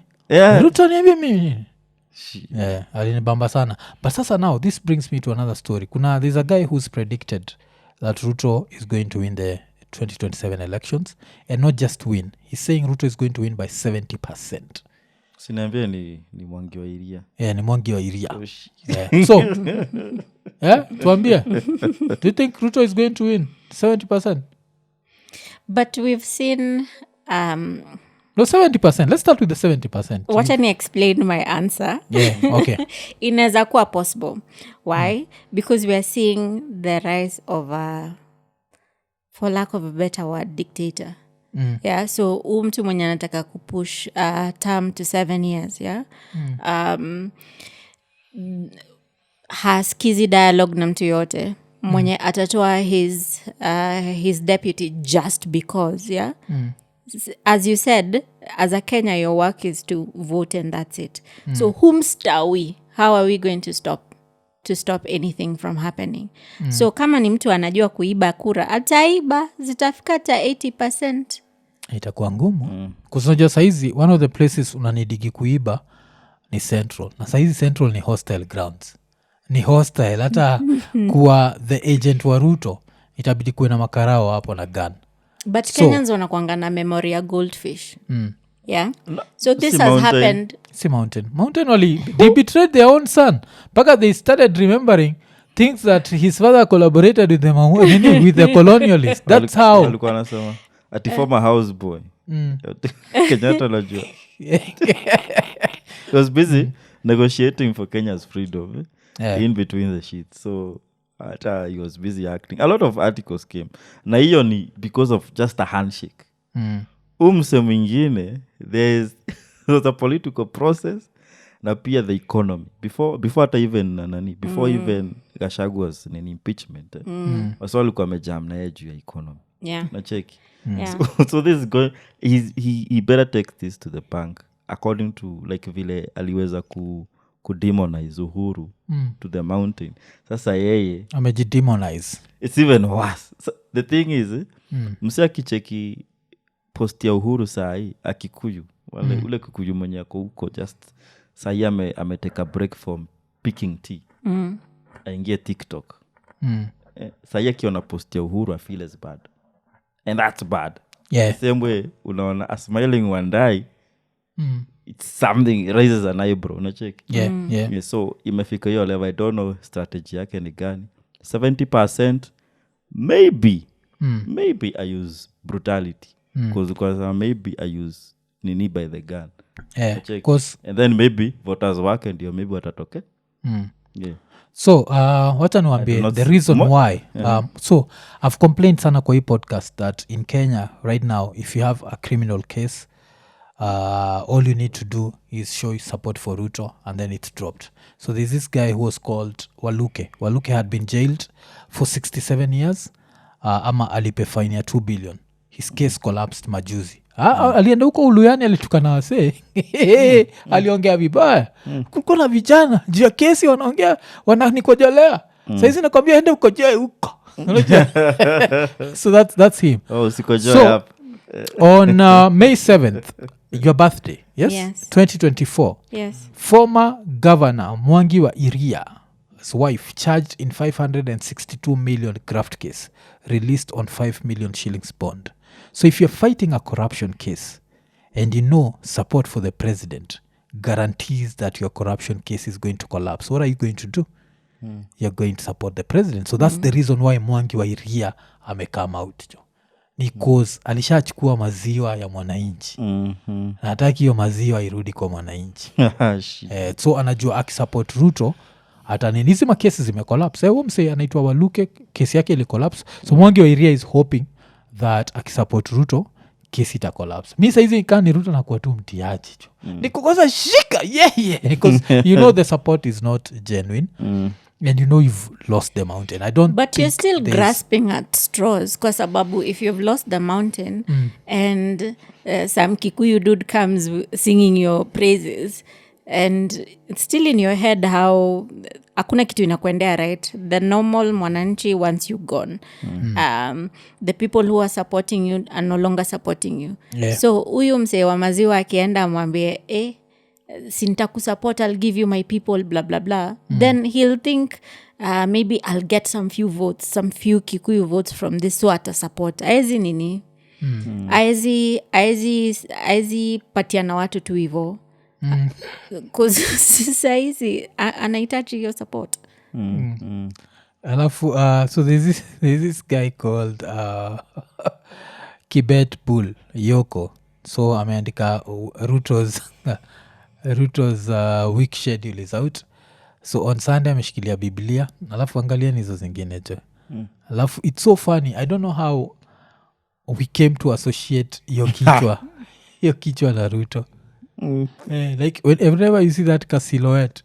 Ruto niambie mimi nini? Alinibamba sana. But sasa now this brings me to another story. There's a guy who's predicted that Ruto is going to win the 2027 elections and not just win. He's saying Ruto is going to win by 70%. Sinaambia ni Mwangi wa Iria. Ni Mwangi wa Iria. So tuambie. Do you think Ruto is going to win 70%? But we've seen no, 70%. Let's start with the 70%. Wacha ni explain my answer. Okay. Inaweza kuwa possible. Why? Because we are seeing the rise of for lack of a better word, dictator. So mtu mwenye anataka kupush term to 7 years, haskizi dialogue na mtu yote mwenye atatoa his deputy just because, as you said, as a Kenya, your work is to vote and that's it. So how are we going to stop anything from happening? So kama ni mtu anajua kuiba kura, ataiba, zitafika ta 80%. Itakuwa ngumu. Kusinajua saizi one of the places unanidigi kuiba ni Central. Na saizi Central ni hostile grounds. Ni hostile. Hata kuwa the agent wa Ruto itabidi kuwe na makarao hapo na gun. But Kenyans wanakuanga na memory ya goldfish. So this has happened. See Mountain they betrayed their own son. Paka they started remembering things that his father collaborated with them with the colonialists. That's how. Alikuwa anasema ati former houseboy. Kenyatta najua. He was busy negotiating for Kenya's freedom in between the sheets. So he was busy acting. A lot of articles came. Na hiyo ni because of just a handshake. Umse mwingine there's a political process na pia the economy before hata even even GACHAGUA's impeachment wasa walikuwa wamejam na juu ya economy na cheki so this is going he better take this to the bank according to like vile aliweza kudemonize Uhuru to the mountain. Sasa yeye amejidemonize. It's even worse. So the thing is msia kicheki post ya Uhuru sahi akikuyu ule kikuyu mwenye ako huko just sahi ameteka break from picking tea aingie TikTok sahi akiona post ya Uhuru I feel as bad and that's bad. Same way unaona a smiling Wandai it's something it raises an eyebrow unacheki. So imefika hiyo level. I don't know strategy yake ni gani. 70% maybe I use brutality because maybe I use nini by the gun and then maybe voters wake ndio maybe watatoke. So wacha niwaambie the reason why so I've complained sana kwa hii podcast that in Kenya right now if you have a criminal case all you need to do is show support for Ruto and then it's dropped. So there's this guy who was called Waluke had been jailed for 67 years ama alipe fine ya 2 billion. His case collapsed majuzi. Alienda huko Uluyani alitukana wasee. Aliongea vibaya. Kuko na vijana juu ya kesi wanaongea wananikojolea. Saizi nakwambia ende ukojoe huko. So that's him. Sikojoe hapo. On May 7th, your birthday, yes? 2024. Yes. Former Governor Mwangi wa Iria's wife charged in 562 million graft case, released on 5 million shillings bond. So if you're fighting a corruption case and you know support for the president guarantees that your corruption case is going to collapse, what are you going to do? You're going to support the president. So that's the reason why Mwangi wa Iria come out. Ni cause alishachukua maziwa ya mwananchi. Nataki hiyo maziwa irudi kwa mwananchi. So anajua akisupport Ruto hata nini hizi makesi zimecollapse. Huyo msee anaitwa Waluke, kesi yake ile collapse. So Mwangi wa Iria is hoping that akisupport Ruto kesi ita collapse. Mi saizi ikaa ni Ruto nakuwa tu mtiaji jo. Nikukosa shika yeah because you know the support is not genuine. And you know you've lost the mountain. I don't but you're think still there's- grasping at straws kwa sababu if you've lost the mountain and some Kikuyu dude comes singing your praises and it's still in your head how hakuna kitu inakuendea right, the normal mwananchi once you gone the people who are supporting you are no longer supporting you. Yeah. So huyu msee wa maziwa akienda mwambie sintakusupport, I'll give you my people blah blah blah, then he'll think maybe I'll get some few votes, some few Kikuyu votes from this, so ata support aezi nini aezi patiana watu tu hivo cause saizi anahitaji hiyo support. Alafu so there's this guy called Kibet Bull Yoko. So ameandika Ruto's week schedule is out. So on Sunday ameshikilia Biblia. Alafu angalia nizo zingine jo. Alafu it's so funny. I don't know how we came to associate your kichwa na Ruto. Like whenever you see that silhouette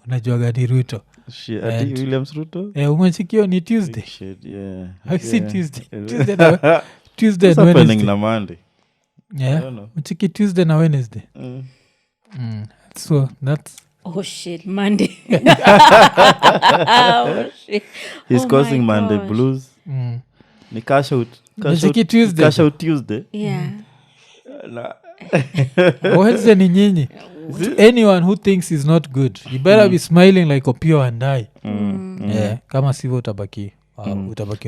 unajua gani Ruto. Shit, Williams Ruto? Umechikio ni Tuesday. Shit, yeah. I see Yeah. Tuesday What's and happening Wednesday. na Monday? Yeah, don't know. uchiki Tuesday na Wednesday. So that's Oh shit, Monday. Oh shit. He's Oh causing my Monday gosh. blues. Ni cash out Tuesday. Cash out Tuesday. Yeah. Na- Wednesday ni nyinyi. To anyone who thinks is not good, you better be smiling like Opio and I. Yeah, kama sivyo utabaki Juu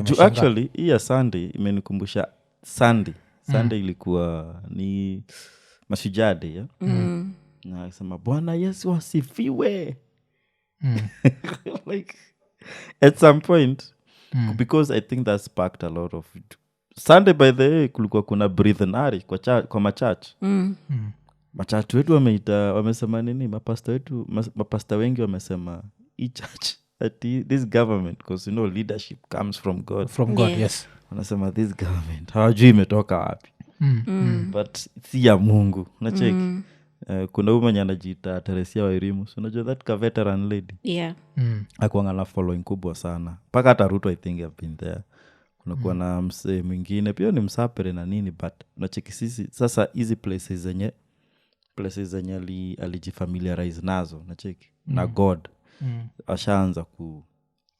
umeshangaa. actually hii ya Sunday imenikumbusha Sunday ilikuwa ni Mashujaa Day, yeah? Na sema Bwana Yesu asifiwe. Like at some point because I think that sparked a lot of Sunday by the way kulikuwa kuna breathenary kwa machurch. Machurch wetu wamesema nini, mapasta wengi wamesema hii church that this government, because you know leadership comes from God. From God, Yeah. yes. Wanasema this government hawajui imetoka wapi, but si ya Mungu nacheki. Kuna huyu mwenye anajiita Teresia Wairimu, so unajua that ka veteran lady Yeah. akuanga na following kubwa sana mpaka hata Ruto I think have been there. Kunakuwa na msee mwingine pia ni msapere na nini, but unacheki sisi sasa hizi places zenye alijifamiliarize nazo nacheki na God ashaanza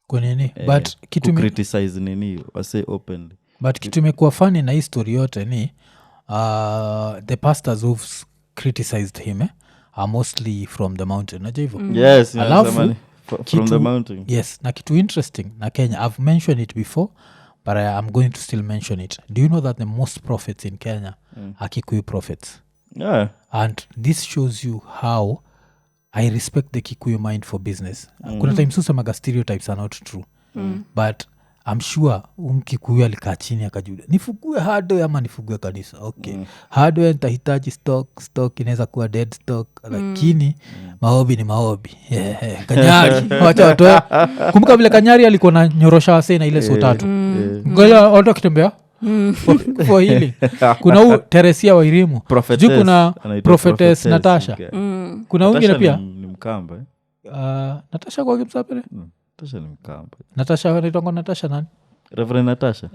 Kwa nini? But kitu criticize nini wase openly. But kitu imekuwa funny na hii story yote ni the pastors who've criticized him are mostly from the mountain. Najua hivyo? Yes, Alafu, from kitu- the mountain. Yes, na kitu interesting na Kenya, I've mentioned it before but I'm going to still mention it. Do you know that the most prophets in Kenya are Kikuyu prophets? Yeah. And this shows you how I respect the Kikuyu mind for business. Kuna time susemaga stereotypes are not true. But I'm sure Kikuyu alikaa chini akajuda nifugue hardware ama nifugue kanisa. Okay. Hardware nitahitaji stock inaweza kuwa dead stock lakini maobi ni maobi. Kanyari wacha watoe. Kumbuka vile Kanyari alikuwa na nyorosha wasee na ile so tatu. Ngoja watu wakitembea for healing. Kuna huu Teresia Wairimu. Prophetess, Juu kuna anaitwa prophetess Natasha. okay. Kuna wengine pia ni Mkamba. Natasha kwa kimsapere. Natasha ni Mkamba. Natasha anaitwa Natasha nani? Reverend Natasha.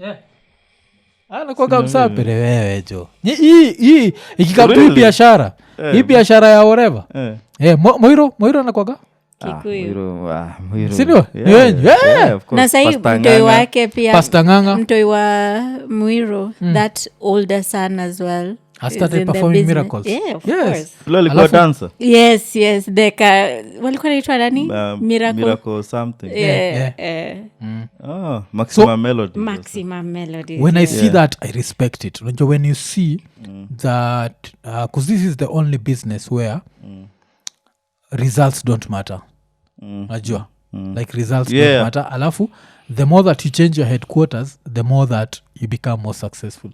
Anakuwa msapere wewe jo. Hii ikikaptu Really? hii biashara. Hii biashara ya whatever. Moiro anakuwa Kikuyu. Mwiro. Sindio? Yeah, Ni wenyu? yeah, of course. Na sahii Pastor mtoi Nganga. wake pia Pastor Nganga mtoi wa Mwiro that older son as well has is started in the performing business. miracles. Yeah, of Yes. course. Yule alikuwa Alafu- dancer. Yes, walikuwa naitwa nani? Miracle something. Maximum Melody. Maximum Melodies. When I yes. see that I respect it. Unajua, when you see that because this is the only business where results don't matter. Unajua like results don't Yeah. matter. Alafu the more that you change your headquarters the more that you become more successful.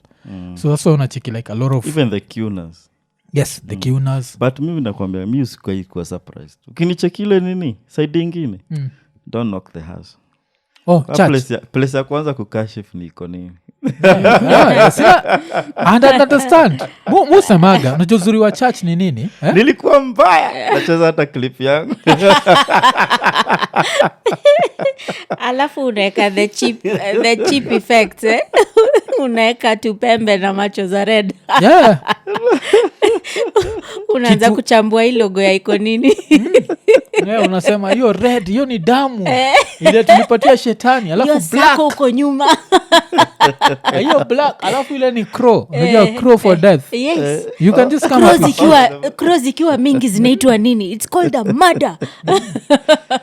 So that's why unacheki like a lot of Even the Qners. yes the Qners. But mimi nakwambia mi usikuwa surprised ukinichekile nini side ingine don't knock the house. church. Place ya kwanza kukashif ni Ikonini. And I understand. Musemaga, unajua uzuri wa church ni nini? Nilikuwa mbaya. Nacheza hata clip yangu. Alafu unaweka the cheap effects, unaweka tupembe na macho za red. Yeah. Unaanza kuchambua hii logo ya Ikonini. Yeah, unasema hiyo red, hiyo ni damu. Ile tulipatia shetani, alafu black huko nyuma. Hiyo black, alafu ile ni crow. Unajua crow for death. Yes. You can just come up. Crows ikiwa mingi zinaitwa nini? It's called a murder.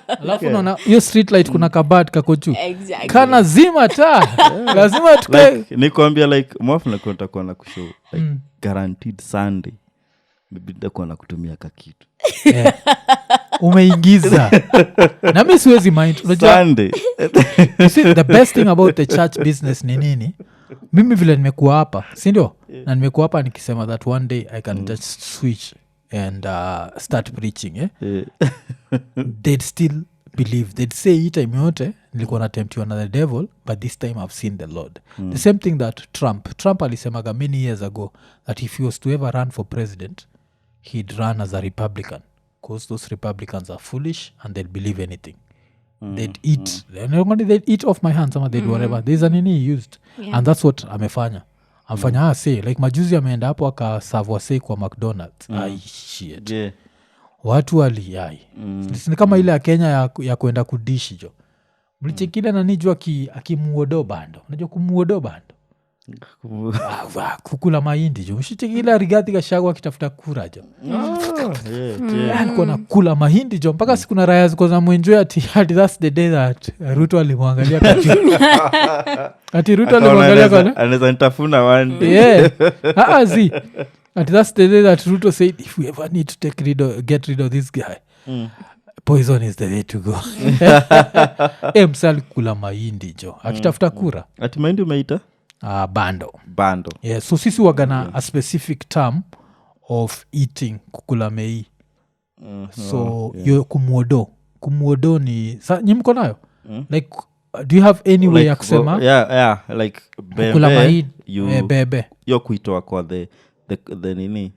Alafu unaona hiyo street light kuna kabad kako juu. Exactly. Kana zima taa. Lazima tukae. Like nikwambia like mwafu na kunta kwa na kushow like guaranteed Sunday. Mbida kwa na kutumia kakitu. Yeah. Umeingiza. Na mimi siwezi mind. Sunday. You see, the best thing about the church business ni nini? Mimi vile nimekuwa hapa, si ndio? Na nimekuwa hapa nikisema that one day I can just switch and start preaching. They'd still believe. They'd say hii time yote nilikuwa natemptiwa na the devil, but this time I've seen the Lord. The same thing that Trump alisemaga many years ago that if he was to ever run for president, he'd run as a Republican because those Republicans are foolish and they'll believe anything. They'd eat off my hands, they'd do whatever. There's a nini he used. Yeah. And that's what amefanya. Amefanya say like majuzi ameenda hapo akasavwa say kwa McDonald's. Shit. Yeah. Watu waliyai. Ni kama ile ya Kenya ya kuenda kudishi jo. Mlichekile na nijua akimuodo bando. Unajua kumuodo bando? Kukula mahindi jo. Mshichekile Rigathi Gachagua akitafuta kura jo. Alikuwa nakula mahindi jo. Mpaka siku na raya ziko za mwenjoy ati that's the day that Ruto alimwangalia kati. Ati Ruto alimwangalia kwa. Anaweza nitafuna one day. Yeah. Zi. And that's the day that Ruto said, if we ever need to get rid of this guy, poison is the way to go. Msali kula mahindi jo. Akitafuta kura. Ati mahindi umeita? Bando. Yeah, so sisi wagana a specific term of eating kukula mei. So yo kumuodo ni nyimko nayo? Like do you have any way ya kusema? Yeah, like kukula mahindi bebe. Yo kuitoa kwa the nini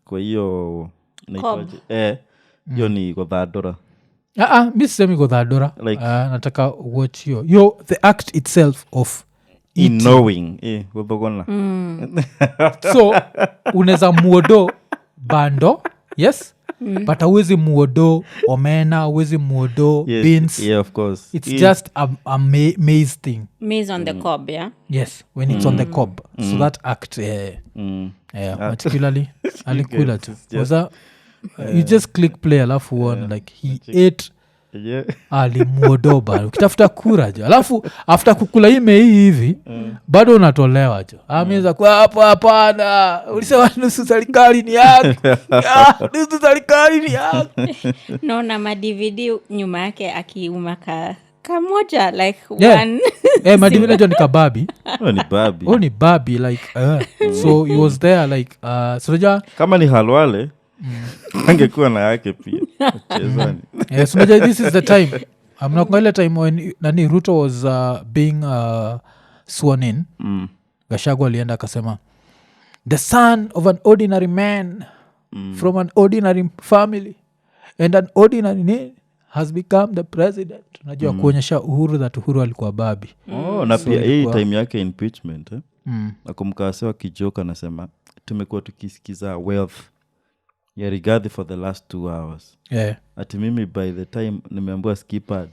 kwa hiyo hiyo ni godhadora. Mi sisemi godhadora. Like nataka watch yo the act itself of in knowing godhogona. So unaweza muodo bando, yes, but hauwezi muodo omena, hauwezi muodo beans. Yeah, of course. It's just a maize thing. Maize on the cob, yeah? Yes, when it's on the cob. So that act particularly alikula tu. You just click play alafu one like he ate alimuodo bado ukitafuta kura jo. Alafu after kukula hii mei hivi bado unatolewa jo. Ameweza kwa hapo hapana. Ulisema nusu serikali ni yako. Nusu serikali ni yako. Naona ma DVD nyuma yake akiuma kamoja like one. Madivina jo ni kababi. Ni babi like so he was there like so kama ni halwale angekuwa na yake pia chezani. Yes, so this is the time. I'm not going to time when nani Ruto was being sworn in. Gachagua alienda akasema the son of an ordinary man from an ordinary family and an ordinary name has become the president. Unajua kuonyesha Uhuru that Uhuru alikuwa babi. Na pia hii time yake impeachment akumkasewa kijoka nasema tumekuwa tukisikiza wealth ya Rigathi for the last 2 hours. Ati mimi by the time nimeambiwa skipad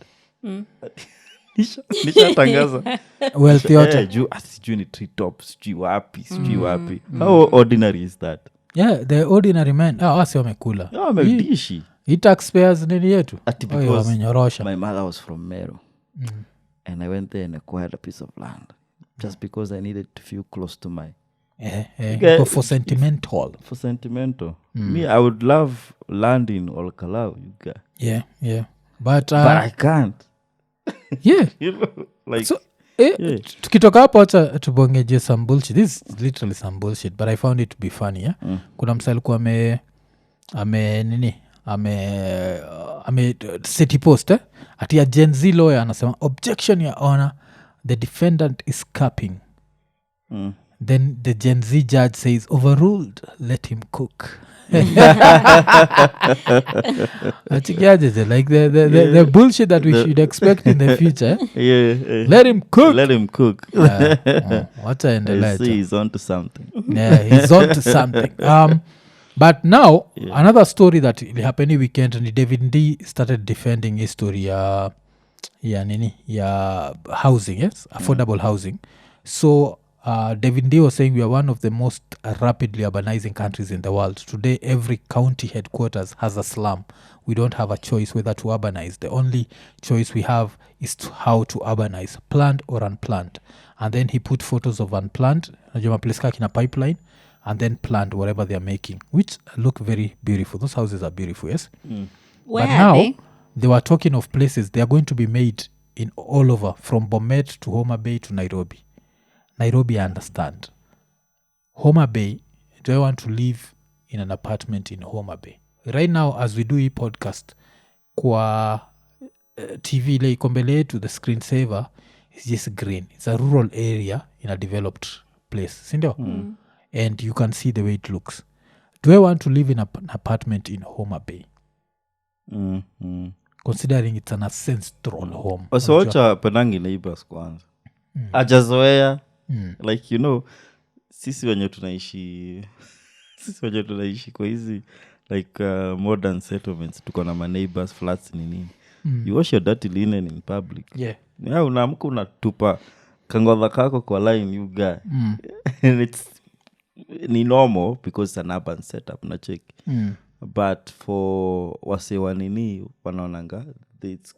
nishatangaza wealth yote juu ni tree top sijui wapi. How ordinary is that? Yeah, the ordinary man wasi wamekula wamedishi hii taxpayers nini yetu wamenyorosha. My mother was from Meru and I went there and acquired a piece of land just because I needed to feel close to my for sentimental. Me, I would love land in Olkalau. Yeah. But I can't. Yeah. You know, like so, tukitoka hapo acha tubongeje some bullshit. This is literally some bullshit, but I found it to be funny. Yeah? Kuna msa alikuwa ame city post ati ya Gen Z lawyer anasema objection your honor, the defendant is capping. Then the Gen Z judge says overruled, let him cook. Like the bullshit that we should expect in the future. Let him cook. I see he's onto something. Yeah, he's onto something. But now another story that happened weekend, and David D started defending his story housing, yes, affordable housing. So David D was saying we are one of the most rapidly urbanizing countries in the world. Today, every county headquarters has a slum. We don't have a choice whether to urbanize. The only choice we have is how to urbanize, planned or unplanned. And then he put photos of unplanned, in a pipeline, and then planned whatever they're making, which look very beautiful. Those houses are beautiful, yes? Where but are now, they were talking of places they are going to be made in all over, from Bomet to Homa Bay to Nairobi. Nairobi, I understand. Homa Bay, do I want to live in an apartment in Homa Bay? Right now, as we do a podcast, kwa TV ile iko mbele yetu, the screensaver is just green. It's a rural area in a developed place. Sindio? And you can see the way it looks. Do I want to live in an apartment in Homa Bay? Considering it's an ancestral home. Wacha penangi neighbors kwanza. Ajazoea. Like, sisi wenye tunaishi kwa hizi like modern settlements, tuko na ma neighbors, flats nini. You wash your dirty linen in public. Yeah. Unaamka unatupa kangodha kako kwa line, you guy. And it's ni normal because it's an urban setup, na check. But for wasewa nini wanaonanga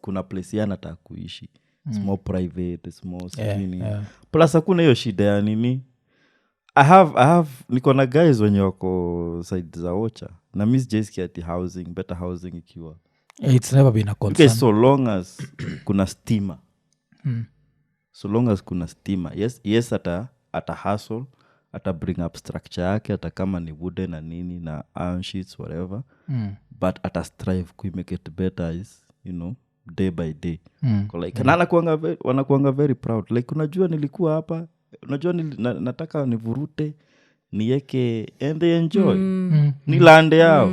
kuna place yanataka kuishi. It's more private, it's more nini. Plus hakuna hiyo shida ya nini. I have niko na guys wenye wako side za Ocha. Na miss Jessica at the better housing ikiwa. It's never been a concern. Because so long as kuna stima. So long as kuna stima. Yes ata hustle, ata bring up structure yake, ata kama ni wooden na nini na iron sheets whatever. But ata strive to make it better is, day by day. Like wanakuanga very proud. Like unajua nilikuwa hapa, unajua nataka nivurute, nieke, and they enjoy. Ni land yao.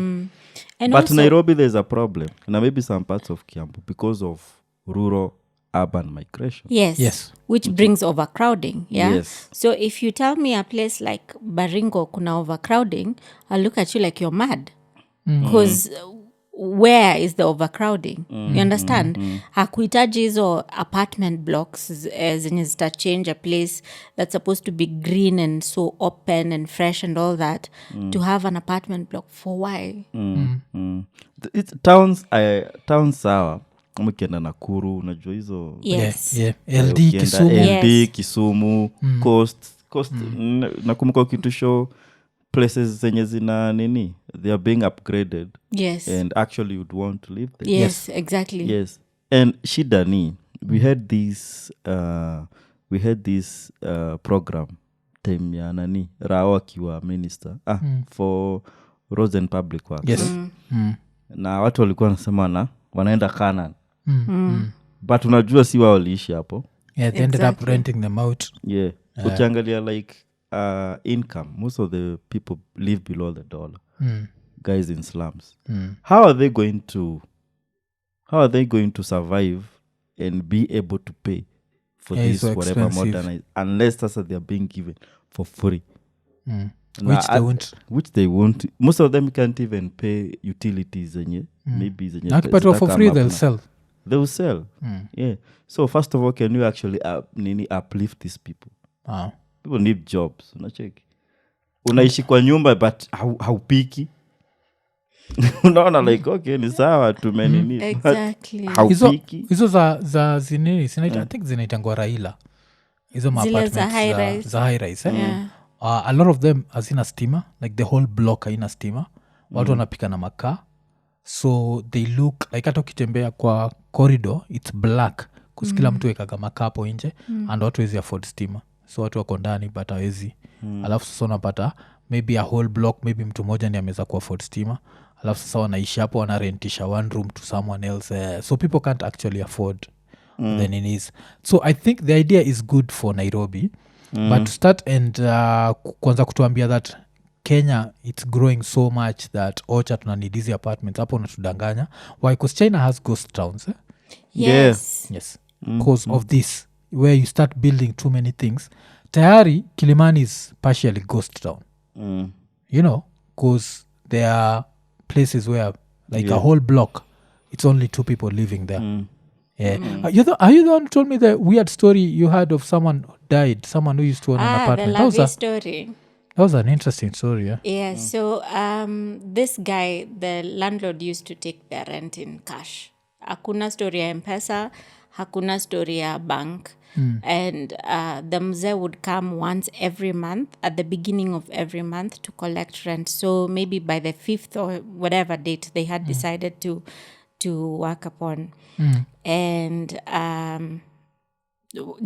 But also, Nairobi there's a problem. Na maybe some parts of Kiambu because of rural urban migration. Yes. Which brings overcrowding. Yeah. Yes. So if you tell me a place like Baringo kuna overcrowding, I'll look at you like you're mad. Because where is the overcrowding? You understand? Hakuhitaji hizo apartment blocks zenye zita change a place that's supposed to be green and so open and fresh and all that to have an apartment block. For why? It's towns sawa. Ukienda Nakuru unajua hizo. Yes. LD Kisumu. LD Kisumu, Coast nakumbuka kitu show places zenye zina nini, they are being upgraded. Yes. And actually you'd want to live there. Yes, exactly. Yes. And shida ni we had this program time ya nani Rao akiwa minister for roads and public works. Yes. Na watu walikuwa wanasema wanaenda Canaan. But unajua si wao waliishi hapo. Yeah, they ended up renting them out. Yeah. Ukiangalia like income, most of the people live below the dollar. Guys in slums. How are they going to survive and be able to pay for this so whatever expensive. modernized, unless they are being given for free? Which they won't. Most of them can't even pay utilities zenye maybe zenye. But for free they'll sell. They will sell. Yeah. So first of all, can you actually uplift these people? People need jobs. Unacheki. Unaishi kwa nyumba but haupiki. Unaona like okay ni sawa tumenini. Exactly. Haupiki. Hizo za zinini sinaita I think zinaitangwa Raila. Hizo apartments za high rise. Yeah. A lot of them hazina stima, like the whole block haina stima. Watu wanapika na makaa. So they look like hata ukitembea kwa corridor it's black. Kusikila mtu wekaga makaa hapo nje and watu wezi afford stima. So watu wako ndani but hawezi. Alafu sasa unapata maybe a whole block, maybe mtu mmoja ndiye ameweza ku afford stima. alafu sasa wanaishi hapo wanarentisha one room to someone else so people can't actually afford the ninis. So I think the idea is good for Nairobi but to start and kwanza kutuambia that Kenya it's growing so much that ocha tunanid hizi apartments hapo unatudanganya. Why? Because China has ghost towns Yes. yes because of this where you start building too many things. Tayari Kilimani is partially ghost town you know because there are places where like a whole block it's only 2 people living there. Are you the one who told me the weird story you heard of someone who died, someone who used to own an apartment? The Lavi story. That was an interesting story. Yeah, so this guy, the landlord used to take their rent in cash. Hakuna story ya M-Pesa, hakuna story ya bank. And the mzee would come once every month, at the beginning of every month, to collect rent. So maybe by the 5th or whatever date they had decided to work upon. And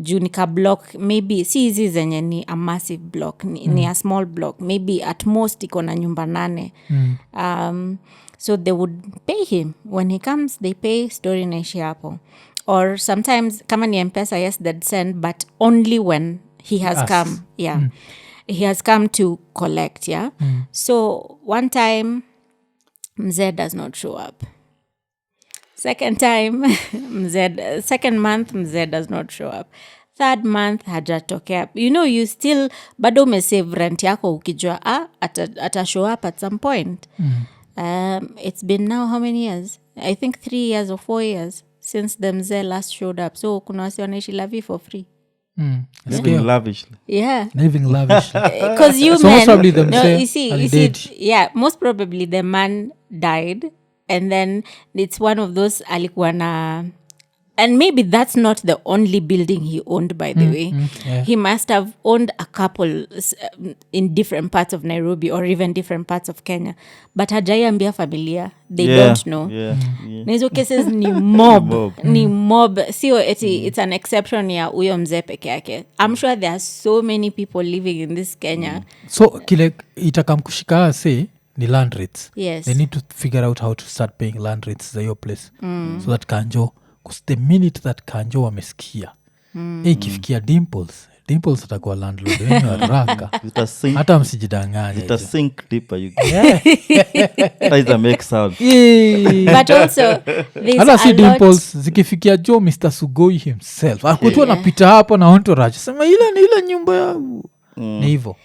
Junica block, maybe si hizi zenye ni a massive block, ni a small block, maybe at most iko na nyumba 8. So they would pay him. When he comes, they pay, story naishi hapo. Or sometimes kama ni M-Pesa, yes, they'd send, but only when he has come. Yeah. He has come to collect, yeah. So one time mzee does not show up. Second time second month mzee does not show up. Third month hajatokea. You know, you still bado umesave rent yako ukijua ata show up at some point. It's been now how many years? I think 3 years or 4 years since the mzee last showed up. So kuna wasi wanaishi lavi for free. Living lavishly. Yeah. Living lavishly. Because you so men, most probably the no, mzee you see, yeah, most probably the man died. And then it's one of those alikuwa na, and maybe that's not the only building he owned, by the way. Yeah. He must have owned a couple in different parts of Nairobi or even different parts of Kenya. But hajaiambia familia, they don't know. Na hizo cases ni mob. Ni mob. Sio eti it's an exception ya uyo mzee peke yake. I'm sure there are so many people living in this Kenya. So kile itakamkushika say ni land rates. Yes. They need to figure out how to start paying land rates za your place. So that Kanjo, because the minute that Kanjo wamesikia ikifikia Dimples atakuwa landlord wenye haraka. Hata msijidanganya. It sink deeper you that make sound. But also there's hata si a Dimples zikifikia Joe Mr. Sugoi himself akutu anapita hapo na entourage sema ile nyumba yangu ni hivyo.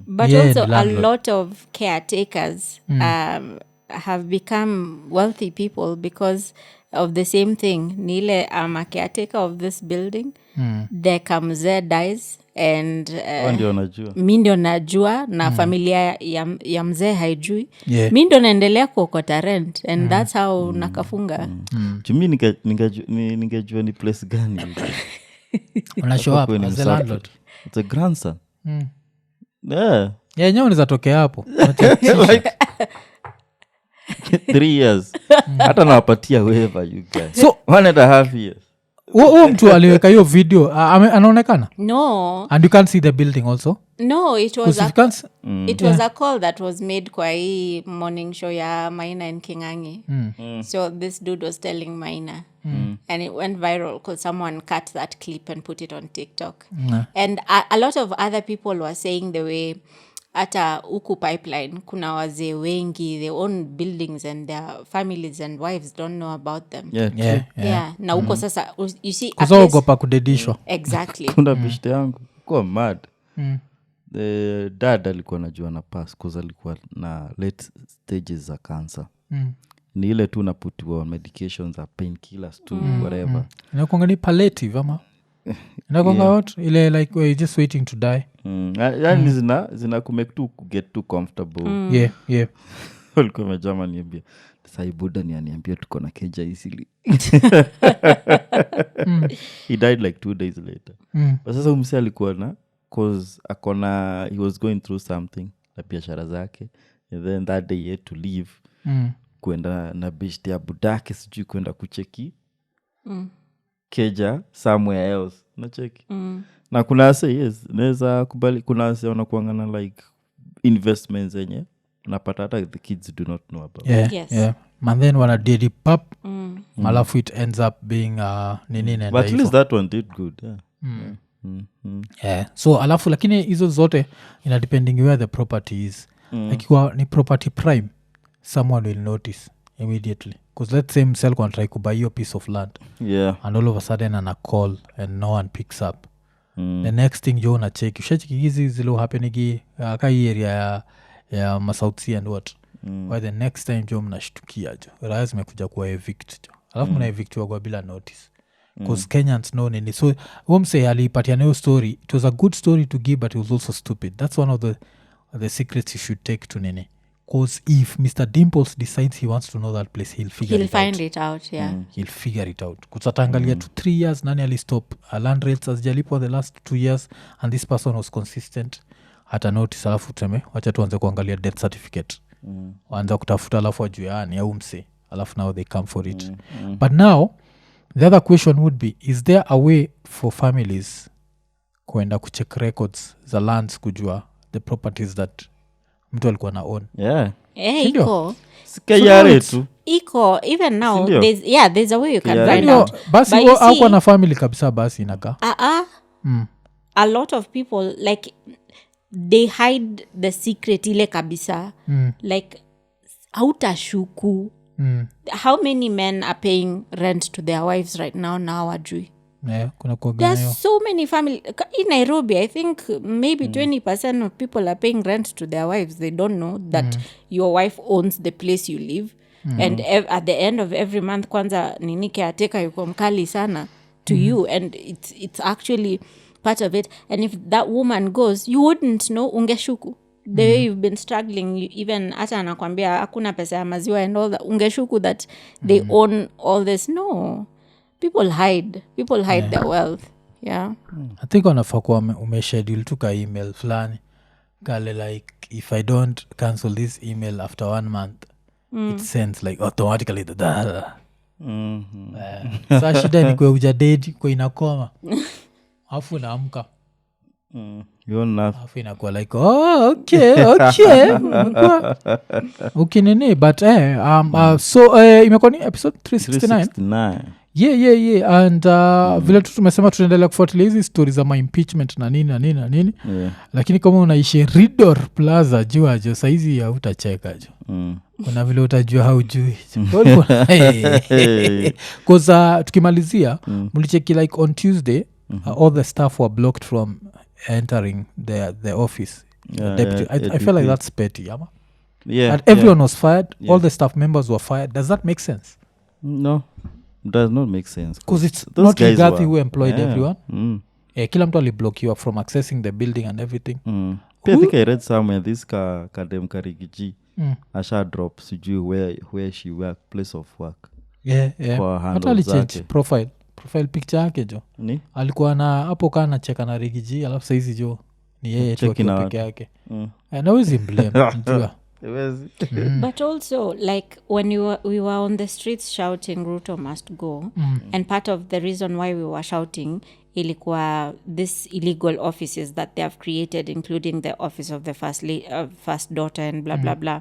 But also a lot of caretakers have become wealthy people because of the same thing. Nile I'm a caretaker of this building. There comes there dies and mi ndio najua na familia ya mzee haijui. Mi ndio naendelea kuokota rent and that's how nakafunga. Jumi ningejua ni place gani. Unashow up as a landlord. It's a grandson. Yeah, nyewe unawezatokea hapo. Like 3 years. Hata nawapatia waiver you guys. So 1.5 years. Huo mtu aliweka hiyo video anaonekana? No. And you can't see the building also? No, it was was a call that was made kwa hii morning show ya Maina and Kingangi. So this dude was telling Maina. And it went viral because someone cut that clip and put it on TikTok. And a lot of other people were saying the way ata uku pipeline kuna wazee wengi, they own buildings and their families and wives don't know about them. Yeah. Na uko sasa you see kuzogopa kudedishwa. Exactly. Kuna bishte yangu kwa mad. The dad alikuwa najua na pass cause alikuwa na late stages za cancer. Ni ile tu naputiwa medications za painkillers tu whatever. Inakuanga ni palliative ama? Inakuanga what? Ile like we're just waiting to die. Yani zina kumake tu get too comfortable. Yeah. Walikuwa mejama niambia sai buda ni aniambia tuko na keja easily. He died like 2 days later. But sasa umse alikuwa na cause akona he was going through something na biashara zake and then that day he had to leave kwenda na bishti ya budake sijui kwenda kucheki keja somewhere else na cheki na kuna ase yes naweza kubali kuna ase wanakuangana like investments zenye napata hata the kids do not know about yeah, yeah. And then wana did pap malafu it ends up being nini nenda but at least that one did good yeah. Yeah. So alafu lakini hizo zote ina depending where the property is ikiwa ni property prime someone will notice immediately because let's say msel can try to buy your piece of land Yeah. and all of a sudden ana call and no one picks up the next thing jo una check ushacheki hizi zilo happenigi ka area ya South Sea and what why the next time jo mnashtukia jo raya zimekuja kuwa evict jo alafu mna evictiwa kwa bila notice because Kenyans know nini so womse alipatia nayo story it was a good story to give but it was also stupid that's one of the secrets you should take to nini because if Mr. Dimples decides he wants to know that place he'll find it out yeah he'll figure it out kutatangalia to 3 years nani alistop land rates azijalipwa the last 2 years and this person was consistent hata notice alafu teme wacha tuanze kuangalia death certificate waanza kutafuta alafu wajuani au mse alafu now they come for it but now the other question would be is there a way for families kuenda kucheck records za lands kujua the properties that mtu alikuwa na own Yeah. Iko Sikayare tu. Iko even now Sindio? there's a way you can Yeah. find Ndio, out basi But you au see- na family kabisa basi inakaa a lot of people like they hide the secret ile kabisa like hautashuku how many men are paying rent to their wives right now na hawajui yeah, kuna kuaganayo there's so many family in Nairobi I think maybe 20% of people are paying rent to their wives they don't know that your wife owns the place you live and at the end of every month kwanza nini caretaker yuko mkali sana to you and it's actually part of it and if that woman goes you wouldn't know ungeshuku the way you've been struggling even hata anakwambia hakuna pesa ya maziwa and all that ungeshuku that they own all this no people hide their wealth yeah I think wanafaa kuwa umeschedule tu ka email fulani kale like if I don't cancel this email after 1 month it sends like automatically saa shida ni kwe ujadedi kwe inakoma afu naamka You want enough. afu inakuwa like okay ukinini but so imekuwa ni episode 369 369. yeah and vile tu tumesema tunaendelea kufuatilia hizi stori za maimpeachment na nini Yeah. lakini kama unaishi Ridor Plaza jua jo saizi hautacheka jo kuna vile utajua haujui bcause tukimalizia mlicheki like on Tuesday all the staff were blocked from entering the office Yeah, deputy. yeah, I feel like ADP. that's petty ama? Yeah. And everyone was fired Yeah. all the staff members were fired does that make sense No. Does not make sense. because it's Those not guys Rigathi were- who employed Yeah. everyone kila mtu aliblokiwa from accessing the building and everything I think I read somewhere this kadem karigiji asha drop sijui where she work place of work yeah. kwa hata handle alichange zake. profile picture yake jo Ni? alikuwa na hapo kaa nacheka na rigiji alafu saizi jo ni yeye tu Cheki akiwa na peke watu. yake nawezi blame njua Siwezi. But also, like when we were on the streets shouting, Ruto must go, and part of the reason why we were shouting, ilikuwa this illegal offices that they have created, including the office of the first daughter and blah blah blah,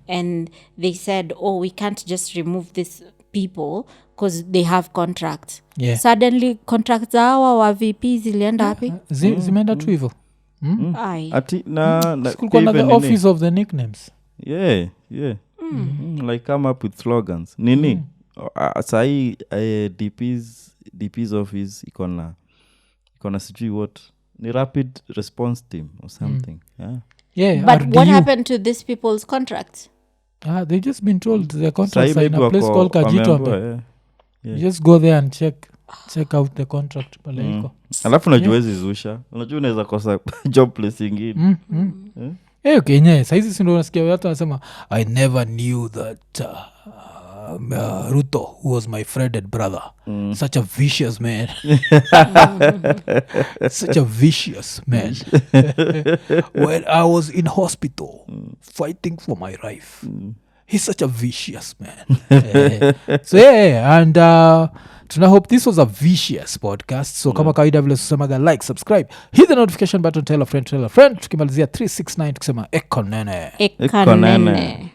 and they said, "Oh, we can't just remove these people because they have contracts." Yeah. Suddenly, contracts hawa wa VP zilienda wapi? zimeenda tu hivo Ai. Ati na kulikuwa na the even nini? office of the nicknames Yeah. Like come up with slogans nini sahi DP's office ikona sijui what ni rapid response team or something. Yeah. But RDU. what happened to these people's contracts? They just been told their Sahi contracts are in maybe a place wako- called Kajitombe wameambiwa, yeah. you just go there and check out the contract pale iko alafu najua wezi zusha unajua unaweza kosa job place ingine kenye saizi sindo unasikia watu wanasema I never knew that Ruto who was my friended brother such a vicious man such a vicious man when I was in hospital fighting for my life he's such a vicious man so and tuna hope this was a vicious podcast, so kama kawaida vile susemaga like, subscribe, hit the notification button, tell a friend, tukimalizia 369 tukisema Iko Nini. Iko Nini.